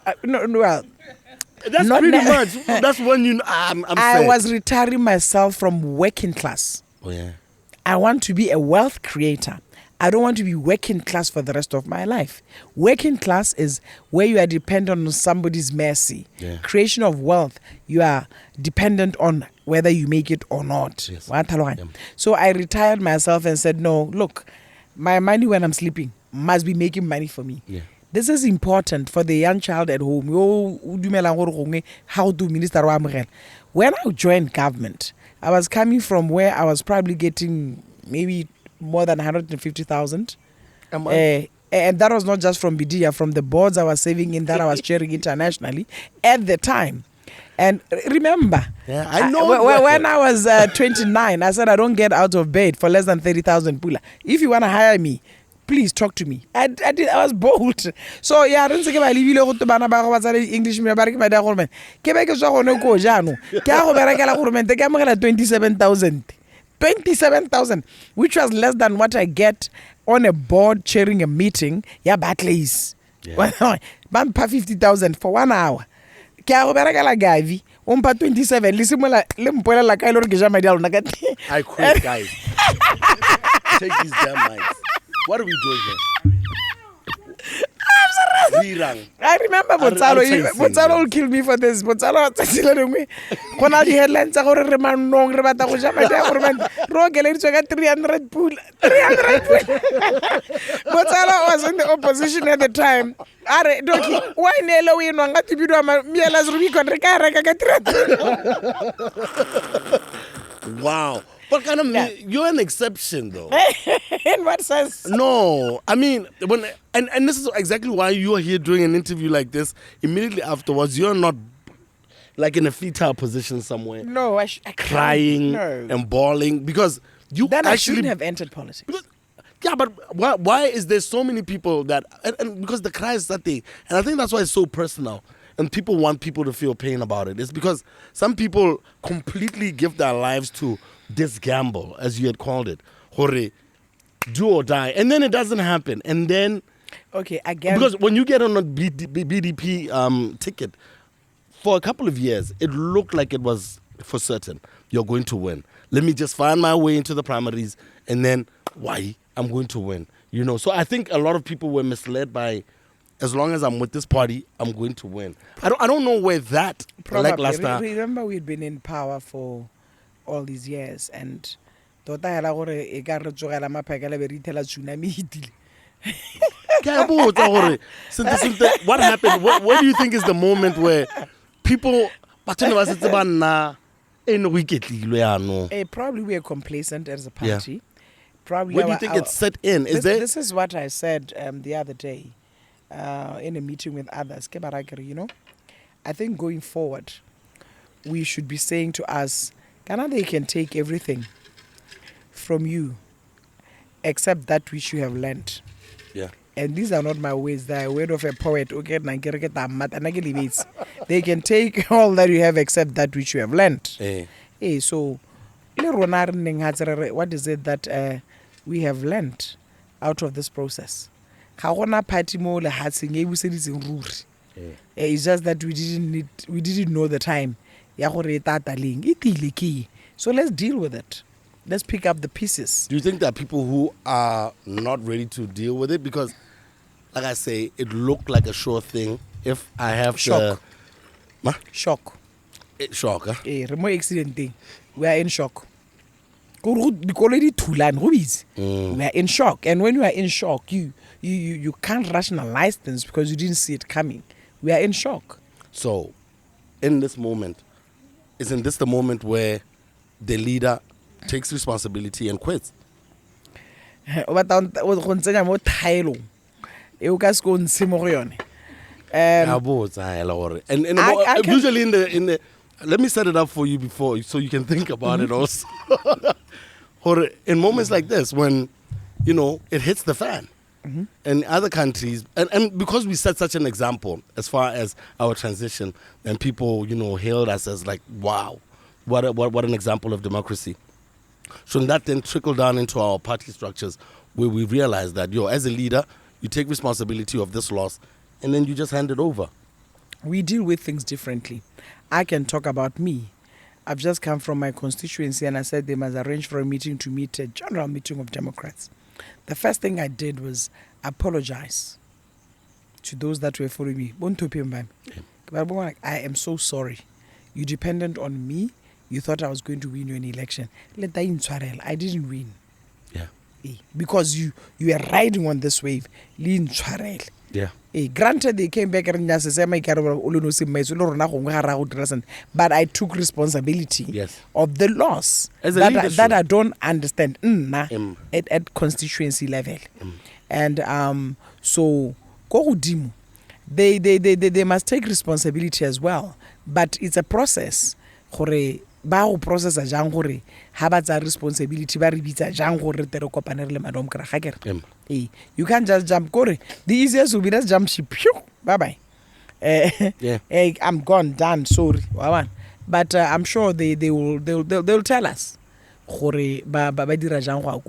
That's not pretty ne- much. That's when you. I'm I sad. was retiring myself from working class. Oh yeah. I want to be a wealth creator. I don't want to be working class for the rest of my life. Working class is where you are dependent on somebody's mercy. Yeah. Creation of wealth, you are dependent on whether you make it or not. Yes. Yeah. So I retired myself and said, no, look, my money when I'm sleeping must be making money for me. Yeah. This is important for the young child at home. How to minister? When I joined government, I was coming from where I was probably getting maybe more than 150,000. And that was not just from Bidia, from the boards I was saving in that I was chairing internationally at the time. And remember, Yeah, I know. when I was 29, I said I don't get out of bed for less than 30,000 pula. If you want to hire me, please talk to me. I was bold. So yeah, I didn't say I leave you to bana ba go batsa English me ba re ke ba da government. Ke be ke swa gone ko jano. Ke a go berekela government ke amogela 27,000. 27,000, which was less than what I get on a board chairing a meeting. Yeah, Barclays. Yeah. Bampa 50,000 for 1 hour. Ke a go berekela Gavi. Umpa 27. Lisimola le mpolela ka ile re ke ja madi a lona ka. I quit, guys. Take these damn mics. What are we doing here? I remember Botswana will kill me for this. Botswana tsatsile lengwe gona di headlines tsa gore re manong re batla go ja madi a gore ro geleditswe ka 300 pula. 300 pula. Botswana was in the opposition at the time. Are doki why nelo we no ngati bidwa miela zrubi kon re ka reka ka 300. Wow. But kind of you're an exception though. In what sense? No, I mean and this is exactly why you are here doing an interview like this. Immediately afterwards, you're not like in a fetal position somewhere. No, I crying no. and bawling because you then actually I shouldn't have entered politics. Because, yeah, but why is there so many people that and because the cry is that thing, and I think that's why it's so personal. And people want people to feel pain about it. It's because some people completely give their lives to this gamble, as you had called it. Hore, do or die. And then it doesn't happen. And then... Okay, again... Because when you get on a BDP ticket, for a couple of years, it looked like it was for certain. You're going to win. Let me just find my way into the primaries. And then, why? I'm going to win. You know, so I think a lot of people were misled by... As long as I'm with this party, I'm going to win. I don't know where that lackluster. Remember, we'd been in power for all these years, and what happened? What do you think is the moment where people? Probably we are complacent as a party. Yeah. Probably. Where do you think it's set in? This is what I said the other day. In a meeting with others, you know, I think going forward, we should be saying to us, they can take everything from you except that which you have learned. Yeah. And these are not my words, they are word of a poet. Okay, they can take all that you have except that which you have learned. So, what is it that we have learned out of this process? It's just that we didn't know the time. So let's deal with it. Let's pick up the pieces. Do you think there are people who are not ready to deal with it? Because, like I say, it looked like a sure thing. If I have shock. Shock, huh? Remote accident thing. We are in shock. We are in shock. And when you are in shock, you can't rationalize things because you didn't see it coming. We are in shock. So, in this moment, isn't this the moment where the leader takes responsibility and quits? o batla go ntsenya mo thaelong e o ka se go ntshe mo go yone. And usually in the let me set it up for you before so you can think about it also. Or in moments like this when it hits the fan. In other countries, and because we set such an example as far as our transition, and people hailed us as like, wow, what an example of democracy. Shouldn't that then trickle down into our party structures where we realize that as a leader you take responsibility of this loss and then you just hand it over? We deal with things differently. I can talk about me. I've just come from my constituency and I said they must arrange for a meeting to meet a general meeting of Democrats. The first thing I did was apologize to those that were following me. I am so sorry. You depended on me. You thought I was going to win you an election. I didn't win. Yeah. Because you were riding on this wave. Yeah. Granted, they came back and but I took responsibility of the loss that I don't understand at constituency level. And so they must take responsibility as well. But it's a process. Ba go processa jang gore ha ba tsa responsibility ba re bitsa jang gore tere kopanere le madam kra ga kere you can't just jump gore the easiest will be just jump ship bye bye I'm gone done sorry but I'm sure they'll tell us gore ba dira jang go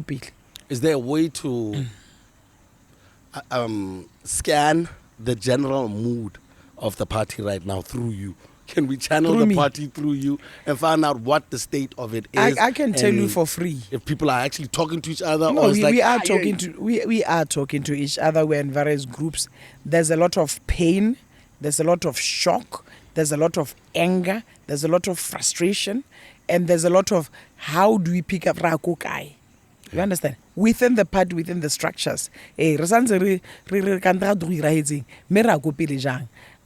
pele. Is there a way to scan the general mood of the party right now through you? Can we channel the party through you and find out what the state of it is? I can tell you for free. If people are actually talking to each other, no, or it's we are talking to each other. We're in various groups. There's a lot of pain. There's a lot of shock. There's a lot of anger. There's a lot of frustration, and there's a lot of how do we pick up rakokai? You understand? Within the party, within the structures.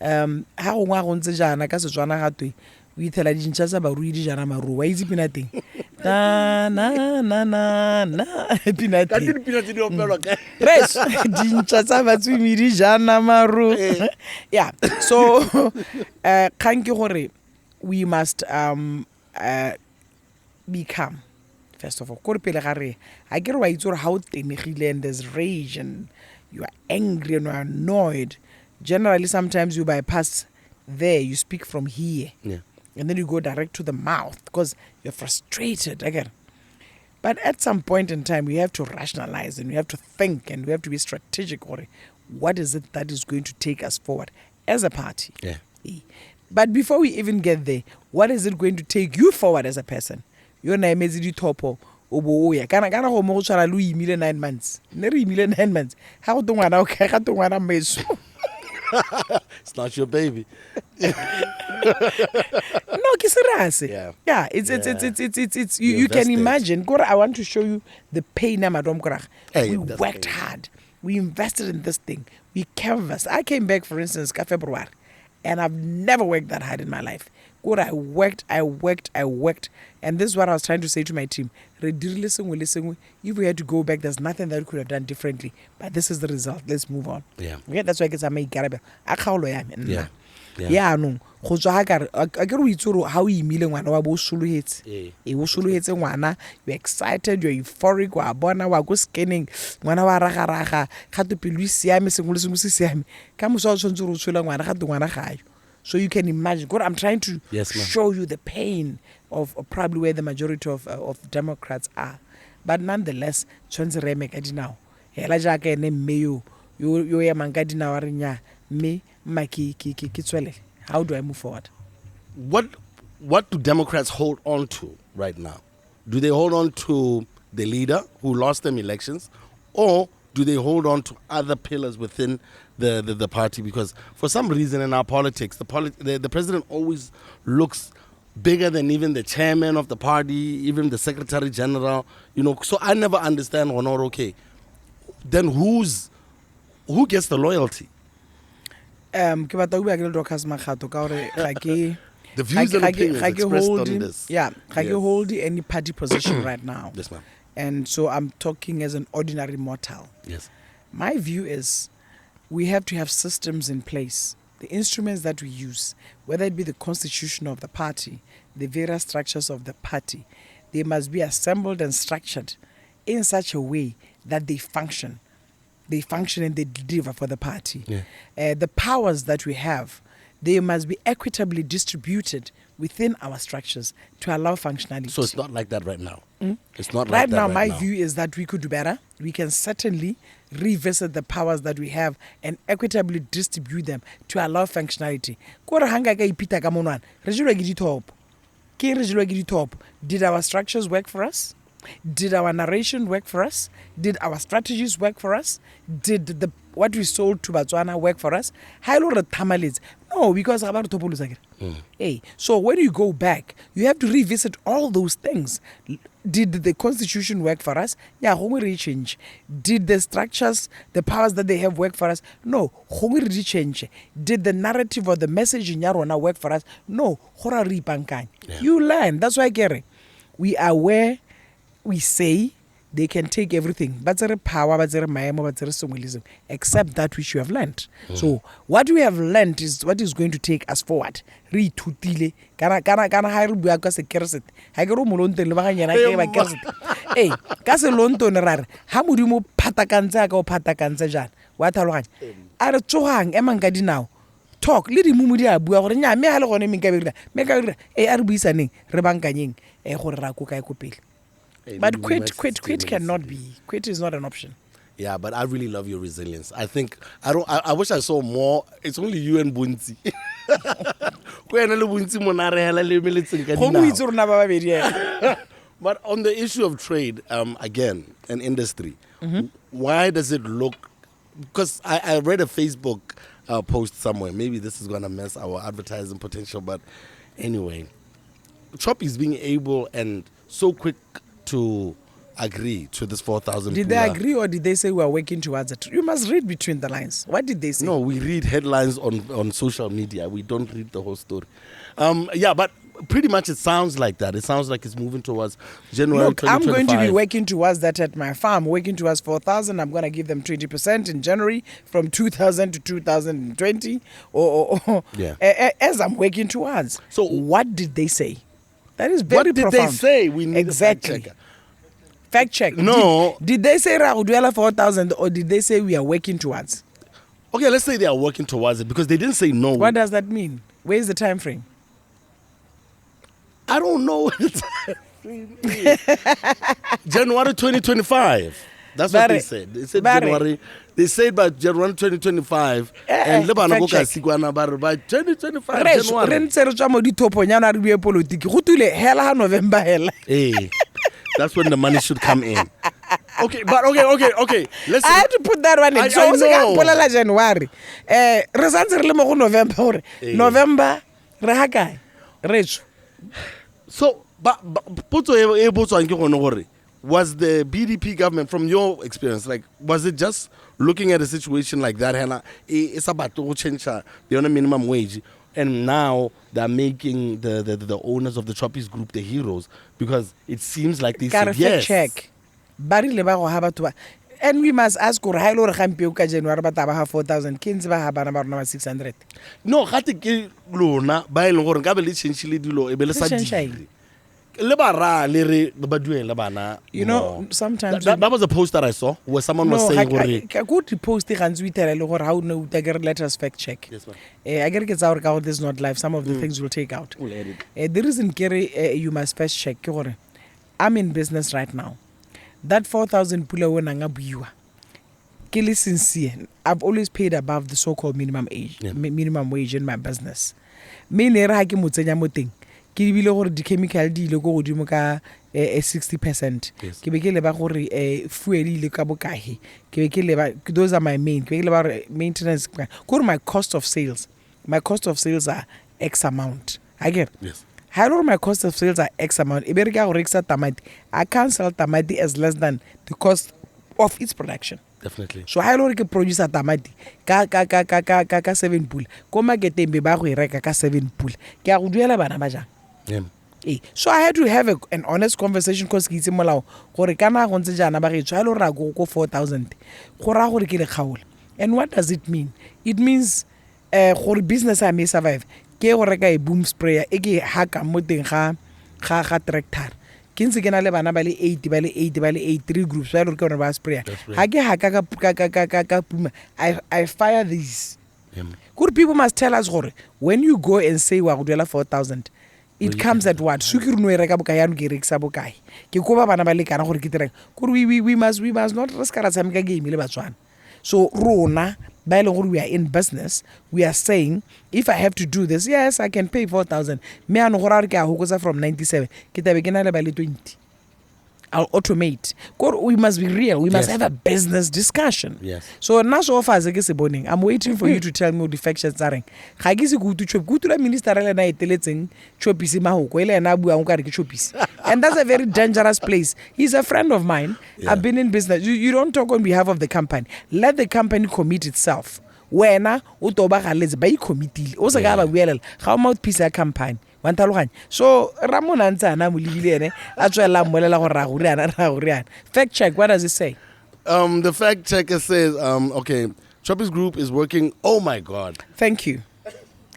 Ha o ngwa go ntse jana ka Setswana ga twe o ithela dintšha tsa barui di jana maru wa itse pina teng na pina teng res dintšha tsa batswimi di jana maru. Yeah, so kgang ke gore we must become, first of all, gore pele ga re a ke re wa itse gore ha o tenegile and there's rage and you are angry and you are annoyed. Generally, sometimes you bypass there, you speak from here. Yeah. And then you go direct to the mouth because you're frustrated again. But at some point in time, we have to rationalize and we have to think and we have to be strategic. Or what is it that is going to take us forward as a party? Yeah. But before we even get there, what is it going to take you forward as a person? You're not amazing topo. Kana go mo tshwara lo imile 9 months. Ne re imile 9 months. Ha go tongwana o ka tongwana meso. It's not your baby. No, serious. Yeah. It's you can imagine. I want to show you the pain Madam Krach. We worked hard. We invested in this thing. We canvassed. I came back, for instance, February, and I've never worked that hard in my life. I worked, and this is what I was trying to say to my team. If we had to go back, there's nothing that we could have done differently. But this is the result. Let's move on. Yeah. Okay, that's why I get a make garable. Yeah. Yeah, no. Go tswa ga kare a ke re o itsoro ha o imile ngwana wa bo soloetse o soloetse ngwana, you're excited, you're euphoric, wa bona wa go scanning ngwana wa raga ga to pele o siame sengwe le sengwe se siame ka moso o tshwantse go tshola ngwana ga to ngwana gayo. So you can imagine. God, I'm trying to show you the pain of probably where the majority of Democrats are. But nonetheless, tshwantse re eme ka dinao. Hela jaaka ene mme yo ya manga dinao re nya mme maki ki tswelele. How do I move forward? What do Democrats hold on to right now? Do they hold on to the leader who lost them elections, or do they hold on to other pillars within the party? Because for some reason in our politics, the president always looks bigger than even the chairman of the party, even the secretary general. So I never understand. Okay, then who gets the loyalty? Dorcas Makgato ka gore the views and opinions expressed on this. Yeah, hold any party position right now. Yes, ma'am. And so I'm talking as an ordinary mortal. Yes. My view is we have to have systems in place. The instruments that we use, whether it be the constitution of the party, the various structures of the party, they must be assembled and structured in such a way that they function. They function and they deliver for the party. Yeah. The powers that we have, they must be equitably distributed within our structures to allow functionality. So it's not like that right now. It's not Right like that now, right my now. view is that we could do better. We can certainly revisit the powers that we have and equitably distribute them to allow functionality. Did our structures work for us? Did our narration work for us? Did our strategies work for us? Did what we sold to Batswana work for us? No, because Hey, so when you go back, you have to revisit all those things. Did the constitution work for us? Yeah, change. Did the structures, the powers that they have work for us? No, change. Did the narrative or the message in Yarona work for us? No, you learn. That's why, Gary, we are where we say they can take everything, but there is power, but there is maemo, but there is symbolism, except that which you have learned. So what we have learned is what is going to take us forward. Re tutile, kana ha re bua ka se kerset. Ha ke ro molonto le ba ganyana ke ba kerset. Eh, ka se lonto ne rare, ha modimo phatakantsa ka o phatakantsa jana. Wa thaloganya. A re tsogang emang ka dinao. Talk le di mumudi a bua gore nya me ha le gone me ka berira. Me ka berira. Eh a re buisaneng, re bankanyeng gore ra go kae go pele. But quit cannot be. Quit is not an option. Yeah, but I really love your resilience. I think I wish I saw more. It's only you and Bunzi. But on the issue of trade, again, an industry, why does it look? Because I read a Facebook post somewhere. Maybe this is going to mess our advertising potential. But anyway, Chop is being able and so quick to agree to this 4,000. Did they agree or did they say we are working towards it? You must read between the lines. What did they say? No, we read headlines on social media. We don't read the whole story. Yeah, but pretty much it sounds like that. It sounds like it's moving towards January 2025. I'm going to be working towards that at my farm, working towards 4,000. I'm going to give them 20% in January from 2000 to 2020 as I'm working towards. So what did they say? That is very profound. What did they say? We need exactly. a fact checker. Fact check. No. Did they say Raudwela 4,000 or did they say we are working towards? Okay, let's say they are working towards it because they didn't say no. What does that mean? Where is the time frame? I don't know what the time frame is. January 2025. That's what they said. They said January. They said by January 2025 and Lebanon by 2025 January. Hey, that's when the money should come in. Okay, but okay. Listen. I had to put that one in. So I know. January. November. So, but was the BDP government, from your experience, like, was it just looking at a situation like that, Hannah? It's about to change the minimum wage, and now they're making the owners of the Choppies group the heroes because it seems like they said yes. Check. And we must ask January 4,000 kids 600. No, you know, sometimes that was a post that I saw where someone was saying I could post the let us fact check. Yes, ma'am. I get it out this is not live. Some of the things will take out. We'll edit. The reason you must first check. I'm in business right now. That 4,000 pula when angabuwa. Kili sincere. I've always paid above the so-called minimum wage in my business. Me nera ha ke motsenya moteng. Ke bile gore di chemical di ile go godimo ka 60%. Ke be ke leba gore fuel ile ka bokae. Ke be ke leba those are my main. Ke be ke leba maintenance. Go my cost of sales. My cost of sales are X amount. I get. Yes. How my cost of sales are X amount. I can't sell tamati as less than the cost of its production. Definitely. So how can produce a tamati? Ka 7 pool. Ko market be ba go reka ka 7 pool. Ke a go duela bana ba jang. Yeah. So I had to have an honest conversation because ke itse molao gore kana go ntse jana ba ge tswa lo ra go 4,000 go ra gore ke le kgaola. And what does it mean? It means gore business I may survive ke go reka a boom sprayer e ke haka mo teng ga tractor. Ke ntse ke na le bana ba le 80 ba le 3 groups ba re ke re ba sprayer. Ha ke haka ka puma I fire these. Good people must tell us gore when you go and say wa go duela 4,000 it comes at what? Sukiri no e reka bokae ya no ke rekisa bokae. Ke go ba bana ba le kana gore ke tere. We must not risk ra tshameka game le Batswana. So rona by we are in business, we are saying if I have to do this, yes, I can pay 4,000. Me ano go ra re ke a hokosa from 97. Ke tabe ke na le ba le 20. I'll automate. We must be real. We must have a business discussion. Yes. So now so far I'm waiting for you to tell me what the factions are. Ga ke se go tu chop. Go to la minister le na eteletseng chopisi mahoko ele na bua o ka re ke chopisi. And that's a very dangerous place. He's a friend of mine. Yeah. I've been in business. You don't talk on behalf of the company. Let the company commit itself. Wena o toba ga letse ba committee. O se ga ba buelela. Ga mouthpiece ya company. So Ramona Ntsana mulibile ene a tswela mmolela go ra go riana. Fact check, what does it say? The fact checker says okay, Choppy's group is working. Oh my god. Thank you.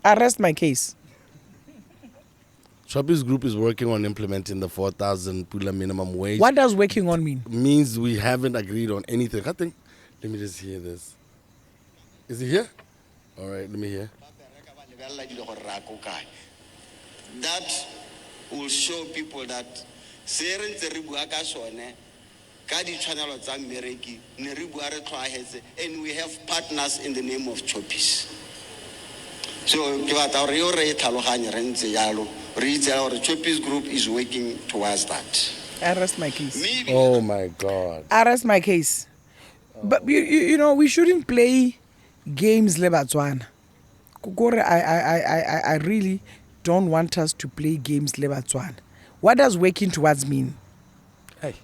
I rest my case. Choppy's group is working on implementing the 4,000 Pula minimum wage. What does working on mean? Means we haven't agreed on anything. I think let me just hear this. Is it here? All right, let me hear. That will show people that and we have partners in the name of Choppies. So Choppies group is working towards that. I rest my case. Oh my god. I rest my case. But you know, we shouldn't play games le Batswana. I really don't want us to play games le Batswana. What does working towards mean? Hey.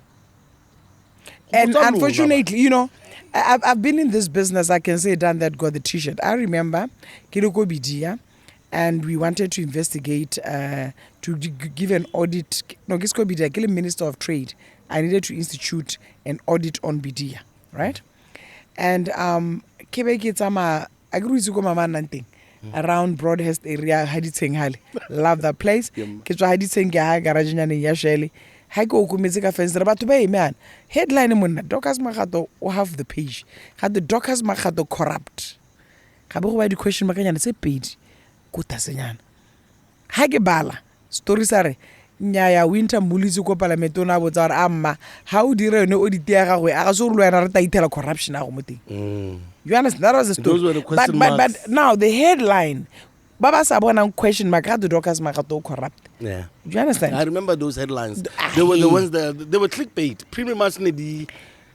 And unfortunately, you know, I've been in this business, I can say, done that, got the t-shirt. I remember Kiloko Bidia, and we wanted to investigate, to give an audit. No, Kiloko Bidia, Kiloko Minister of Trade. I needed to institute an audit on Bidia, right? And Quebec, I agree with you, Mama Nanting. Around Broadhurst area, Haditseng Hali. Love that place. Kitwa Haditseng ga garage nyane ya Shelley. Ha go kumetse ka fence ba to be man. Headline monna Dorcas Makgato o half the page. Had the Dorcas Makgato corrupt. Ga bo go ba di question makanyana tse pedi. Go tasenyana. Ha ke bala story sare nya winter mulitse ko parliament ona botsa re amma ha o dire ne audit ya gagwe a ga so re lwana re ta itela corruption a go moteng. You understand? That was the story. Those were the question marks. But now the headline, Baba Sabona question mark, how the Dorcas Makgato corrupt? Yeah. Do you understand? I remember those headlines. They were the ones that they were clickbait. Pretty much the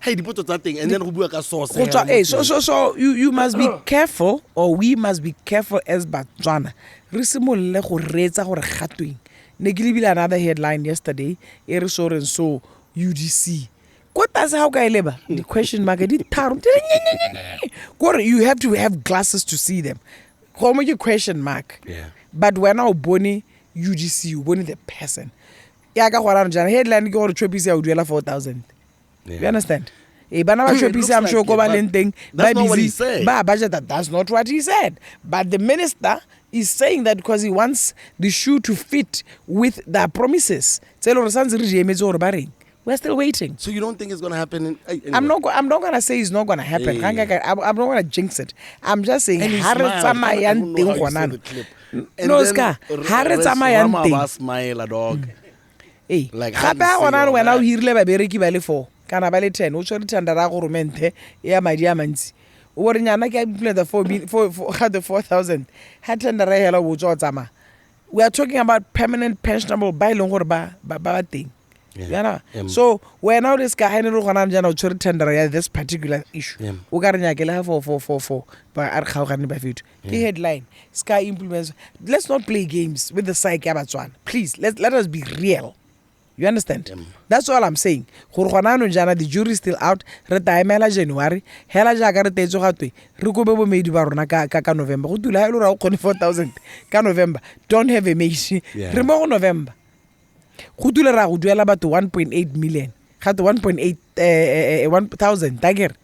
hey, they put that thing and then who work a source. So you must be careful, or we must be careful as Batswana. Risimolle go retsa gore gatweng. Ne ke lebile another headline yesterday, ere so and so UDC. What does how can I the question mark? You have to have glasses to see them. Call me your question mark. Yeah. But when now Bonnie UGC, you Bonnie the person. Yeah, got what headline go to Choppies out do 4,000. You understand? I'm sure thing. That's not what he said. That's not what he said. But the minister is saying that because he wants the shoe to fit with the promises. We're still waiting. So you don't think it's going to happen? Anyway. I'm not going to say it's not going to happen. Yeah. I'm not going to jinx it. I'm just saying. And he smiled. I don't know how you saw the clip. No, Ska. Smile, dog. Hey, like when I hear le babereki ba le 4 kana ba le 10 o tshwere tendera go romente ya madi a mantsi o re nyana ke implement the 4,000 ha tendera hela bo tswa tsama. We are talking about permanent pensionable by long gore ba teng. Yeah. So when now this guy handle go nang jana o tshwere tendera this particular issue o ka re nyakele ha 4 ba a re kgaogane ba fitu ke headline Sky implements. Let's not play games with the psyche ya Batswana, please. Let us be real. You understand? That's all I'm saying. The jury is still out. Retaimela January. Hela jaga re tetso gatwe. Re go be bo medi ba rona ka November. Go tula ha lo ra go 4,000 ka November. Don't have a medi. Re mo go November. go dula ra go duela batho 1.8 million ga to 1.8 1000 tagere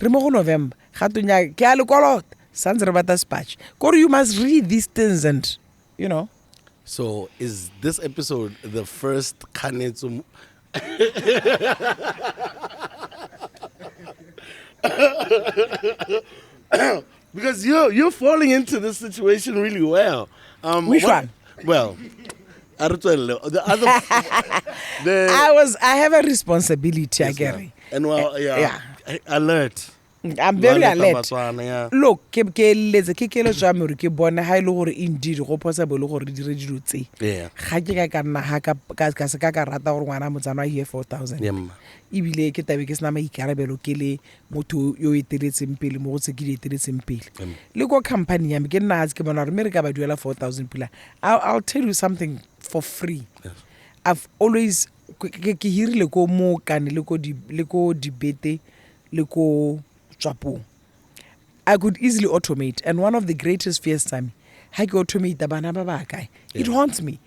re mo go November ga to nya ke a lekolota santse re bata spatch kore you must read these things and you know. So is this episode the first Kanetsu? Because you're falling into this situation really well. Which one? Well, the other. I have a responsibility, I get it. And well, yeah. Alert. I'm very alert. Batswana, yeah. Look, ke kele jwa me re ke bone ha ile gore indeed go possible gore di re dilo tse. Yeah. Ga ke ka nna ha ka se ka rata gore ngwana motsana here 4000. Yeah. Ibile ke tabe ke sna maikarabelo ke le motho yo eteletseng pele mo go tse ke eteletseng pele. Le go company ya me ke nna ke bona re me re ka ba duela 4000 pula. I'll tell you something for free. Yes. I've always ke hirile ko mo kane le ko debate le ko Chapo. I could easily automate, and one of the greatest fears time, I can automate the banana guy. It haunts me,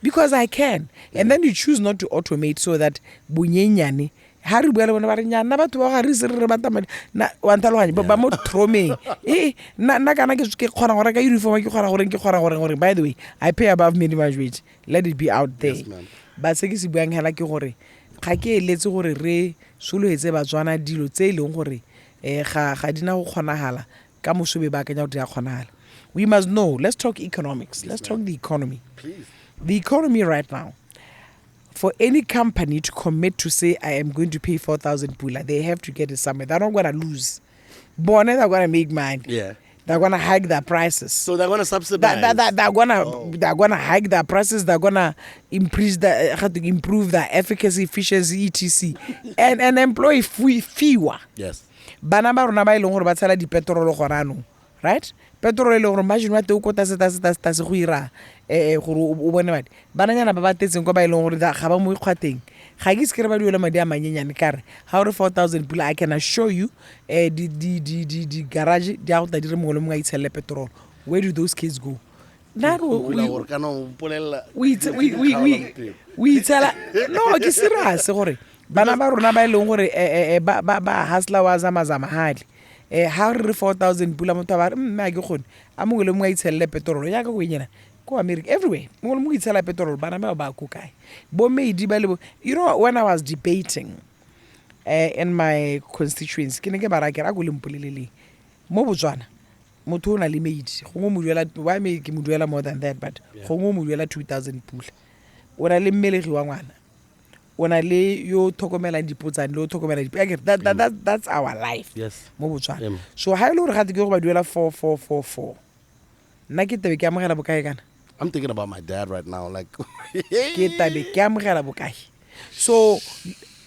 because I can. And then you choose not to automate so that bunyenyane. Hari buela wana barinya na batu wa hari sirre bata na wantalo hani ba mo trome na kana ke khona gore ka uniform ke khona gore by the way I pay above minimum wage, let it be out there. But se ke se buang hela ke gore ga ke eletse gore re solohetse Batswana dilo tse ileng gore ga dina go kgonagala ka mosobe ba kanya go di kgonagala. We must know, let's talk economics. Let's talk the economy. Please. The economy right now, for any company to commit to say I am going to pay 4,000 pula, they have to get it somewhere. They're not going to lose. Bonnet, they're going to make money. Yeah. They're going to hike their prices. So they're going to subsidize. They're going to hike their prices. They're going to improve the efficacy, efficiency, etc. and employ fewer. Yes. Bana ba rona ba ile gore ba tsala di petrol gorano, right? Petrol ile gore machine wa te o kota se go ira gore o bone madi. Bana nyana ba tetseng go ba ile gore ga ba mo ikgwateng. Ga ke skere ba duela madi a manyenyane kare. How 4,000 pula I can assure you the garage di out di re mongwe mo ga itshelle petrol. Where do those kids go? We tell no ke serious gore bana ba rona ba ile gore ba hasla wa zama hali ha re 4,000 pula motho ba mme ke gone a mongwe le mongwe a itshelle petrol ya ka go nyena ko America everywhere mongwe le mongwe itshela petrol bana ba go kae bo meidi ba le you know when I was debating in my constituency ke ne ke barakera go le mpolelele mo Botswana motho o na le meidi go mo duela why me ke mo duela more than that but go mo duela 2,000 pula o na le mmelegi wa ngwana ona le yo thokomela dipotsane lo thokomela that's our life. Yes. Mo Botswana. So ha ile re ga ke go ba duela 4 nna ke tebe ke amogela bokae kana. I'm thinking about my dad right now like ke tebe ke amogela bokae. So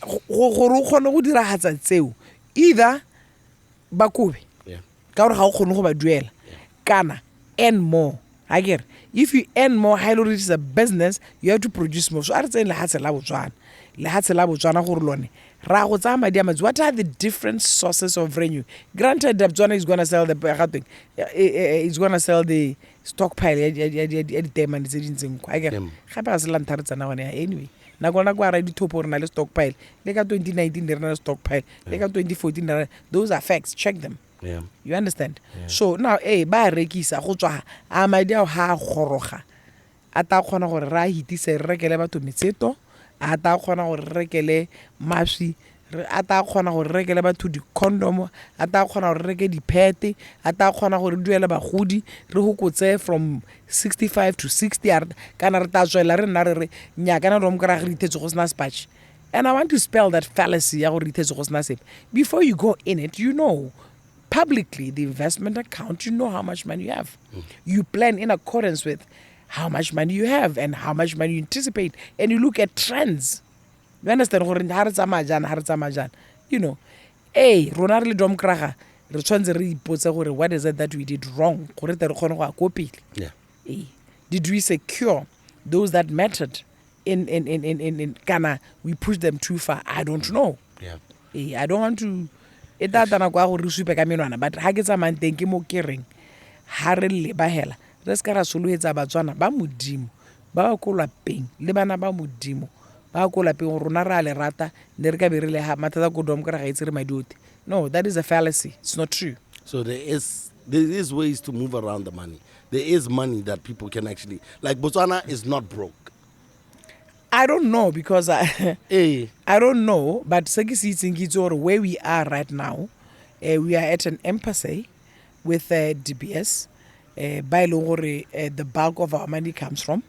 go khone go dira hatsa tseo either ba kobe ka gore ga o khone go ba duela kana and more. Again, if you earn more, it is a business, you have to produce more. So I say lehatse la Botswana gore lone ra go tsaya madi a matsi. What are the different sources of revenue? Granted, Batswana is going to sell the stockpile ya diamond tse dintseng kwa again gape ga se la nthare tsana gone anyway na gona kwa ra dithopo rena le stockpile le ka 2019 le rena stockpile le ka 2014 those are facts, check them. Yeah. You understand? Yeah. So now ba rekisa go tswa a madi a ha goroga a ta khona gore ra hitise re rekele batho metseto a ta khona gore re rekele maswi a ta khona gore re rekele batho di condom a ta khona gore re reke di pete a ta khona gore duela bagodi re hokotse from 65 to 60 kana re ta tswela re nna re nya kana ro mkra re itetse go sna spatch. And I want to spell that fallacy ya go itetse go sna sep before you go in it, you know publicly the investment account, you know how much money you have. You plan in accordance with how much money you have and how much money you anticipate, and you look at trends. You understand? You know, rona re dom kraga re tshwantse re ipotse gore what is it that we did wrong gore tle re khone go go pele. Yeah. Did we secure those that mattered in kana we pushed them too far? I don't know. Yeah. I don't want to tana kwa go re supe ka menwana but ha ke tsamang teng ke mo kereng ha re le ba hela re ska ra soloetsa Batswana ba modimo ba ko lapeng le bana ba modimo ba ko lapeng rona ra le rata ne re ka be re le ha mathata ko dom ka ga itse re madiote. No, that is a fallacy. It's not true. So there is ways to move around the money. There is money that people can actually, like Botswana is not broke. I don't know because Eh. I don't know, but where we are right now, we are at an embassy with DBS. By the bulk of our money comes from,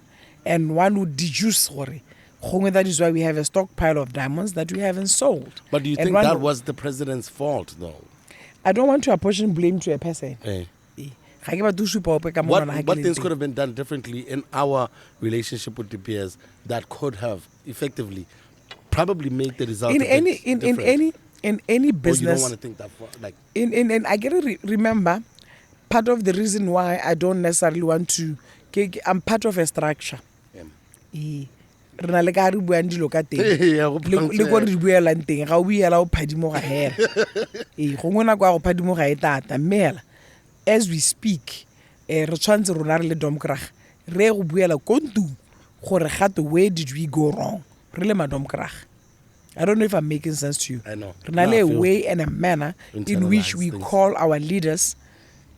and one would deduce that is why we have a stockpile of diamonds that we haven't sold. But do you think that was the president's fault, though? I don't want to apportion blame to a person. Eh. What things could have been done differently in our relationship with DPS that could have effectively probably made the result in any business? Or you don't want to think that far, like I gotta remember part of the reason why I don't necessarily want to. I'm part of a structure. Re na le ka re buang dilo ka teng le go re buelang teng ga o buela o phadimo ga hela go ngona kwa go phadimo ga etata mmela as we speak re tshwantse rona re le domkrag re go buela kontu gore gato where did we go wrong re le madomkrag. I don't know if I'm making sense to you. I know. Re na le a way and a manner in which we call our leaders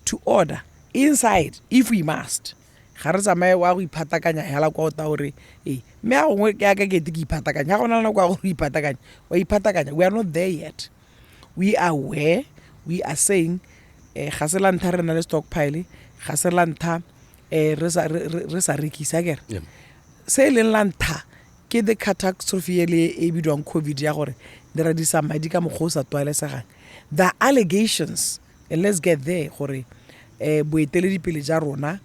to order inside if we must. Ga re tsamaye wa go iphatakanya hela kwa o ta hore me a gongwe ke aka ke iphatakanya ga gona na kwa go iphatakanya wa iphatakanya. We are not there yet. We are where we are saying ga se la ntha re na le stockpile ga se la ntha re sa rekisa kere se le la ntha ke the catastrophe le e bidwang COVID ya gore di ra di sa madi ka mogho sa twalesegang. The allegations, and let's get there gore boeteledipele ja rona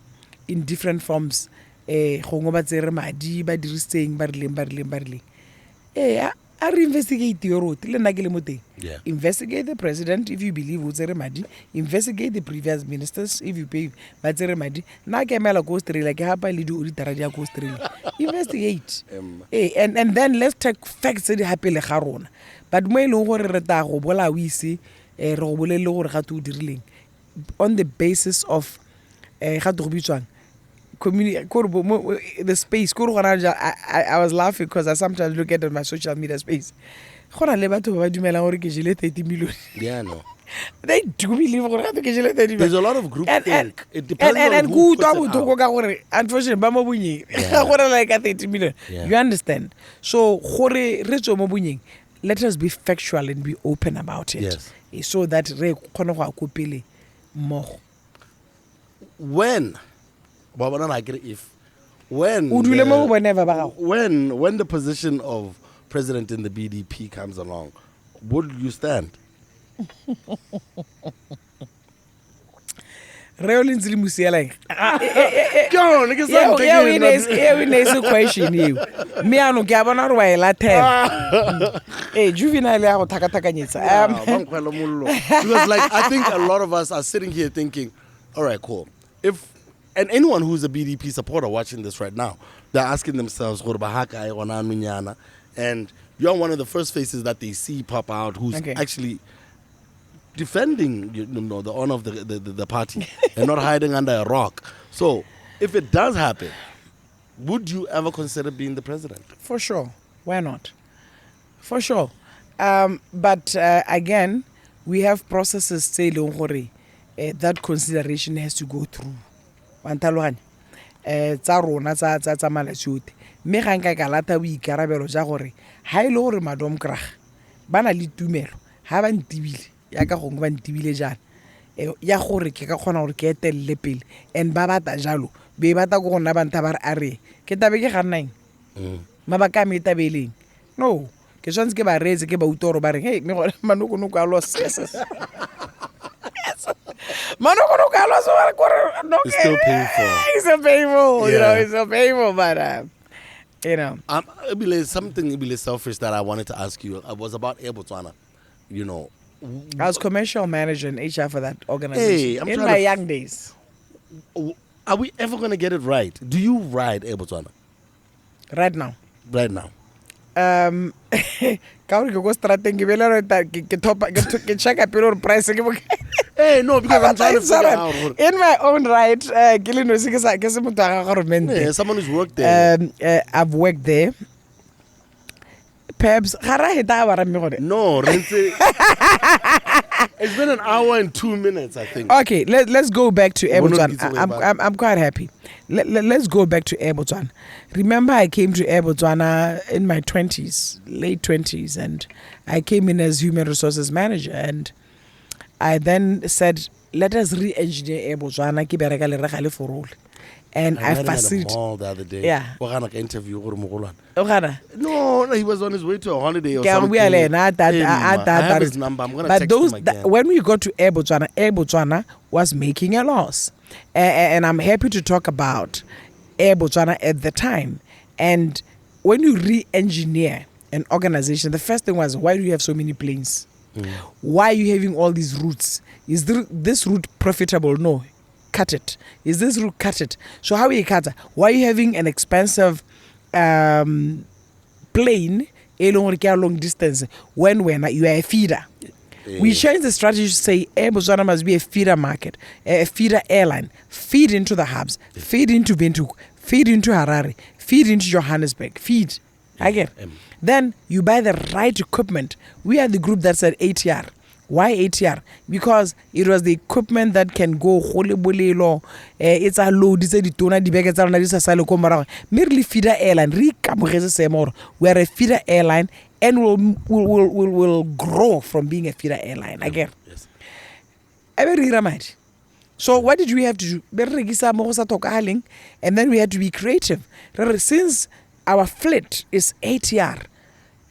in different forms gongwe ba tsere madi ba dirisitseng ba rileng a re investigate yo rote le nna ke le mo teng. Investigate the president if you believe o tsere madi, investigate the previous ministers if you pay ba tsere madi. Na ke emela ko Australia ke hapa le di auditor dia ko Australia investigate and then let's take facts tse di hapele ga rona, but mo ile gore re ta go bola o ise re go bolele gore ga tu dirileng on the basis of ga go bitswang the space. I was laughing because I sometimes look at my social media space. There's a lot of group think. It depends on who puts it out. Unfortunately, like 30 million. You understand? So, let us be factual and be open about it. Yes. So that more. When when the position of president in the BDP comes along, would you stand? Reolinzi musiela. John, question you. Me anu ke abona re wa ela 10. Juvenile ya go thakathakanyetsa. Because like I think a lot of us are sitting here thinking, all right, cool. And anyone who's a BDP supporter watching this right now, they're asking themselves, and you're one of the first faces that they see pop out who's actually defending the honor of the party and not hiding under a rock. So if it does happen, would you ever consider being the president? For sure. Why not? For sure. But again, we have processes say that consideration has to go through. Tsa rona tsa malatsote mme ga nka ka lata boikarabelo ja gore ha ile gore madom krag bana le tumelo ha ba ntibile ya ka gongwe ba ntibile jana ya gore ke ka kgona gore ke etelle pele and ba bata jalo be bata go gona ba ntha ba re are ke tabe ke ga nnaeng mabaka me tabeleng no ke tshwantse ke ba retse ke ba utoro ba re hey me gore manoko a lo ses It's still painful. It's so painful, it's so painful, but something selfish that I wanted to ask you was about Botswana. I was commercial manager in HR for that organization in my young days. Are we ever going to get it right? Do you ride Botswana? Right now. Because Hey, no, because I'm trying to figure out. In my own right, Someone who's worked there. I've worked there. Perhaps No, it's been an hour and 2 minutes, I think. Okay, let's go back to Botswana. I'm quite happy. Let's go back to Botswana. Remember, I came to Botswana in my 20s, late 20s, and I came in as human resources manager. And I then said, let us re-engineer Botswana for all. And I facilitated. Mall the other day. Yeah. Interview. Okay. No, he was on his way to a holiday or something. I have his number. I'm gonna text him again. When we got to Botswana was making a loss, and I'm happy to talk about Botswana at the time. And when you re-engineer an organization, the first thing was, why do you have so many planes? Why are you having all these routes? Is this route profitable? No. Cut it. Is this route cut it? So how you cut it? Why are you having an expensive plane a long distance when you are a feeder? Yeah. We changed the strategy to say Botswana must be a feeder market, a feeder airline. Feed into the hubs, feed into Windhoek, feed into Harare, feed into Johannesburg, feed. Again. Then you buy the right equipment. We are the group that said ATR. Why ATR? Because it was the equipment that can go it's a load, it's a ditona, di beke tsa rona di sa sale ko morago. Merely feeder airline, we are a feeder airline and will grow from being a feeder airline. Again. Yes. So what did we have to do? And then we had to be creative. Since our fleet is ATR,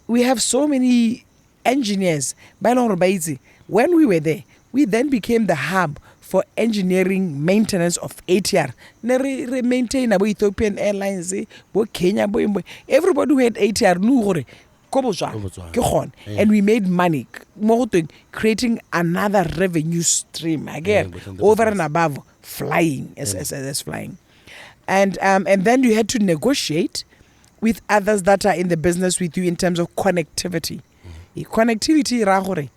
we have so many engineers. When we were there, we then became the hub for engineering maintenance of ATR. Maintain Ethiopian Airlines, Kenya, everybody who had ATR knew and we made money, creating another revenue stream again, over and above flying as flying. And then you had to negotiate with others that are in the business with you in terms of connectivity. Connectivity rahore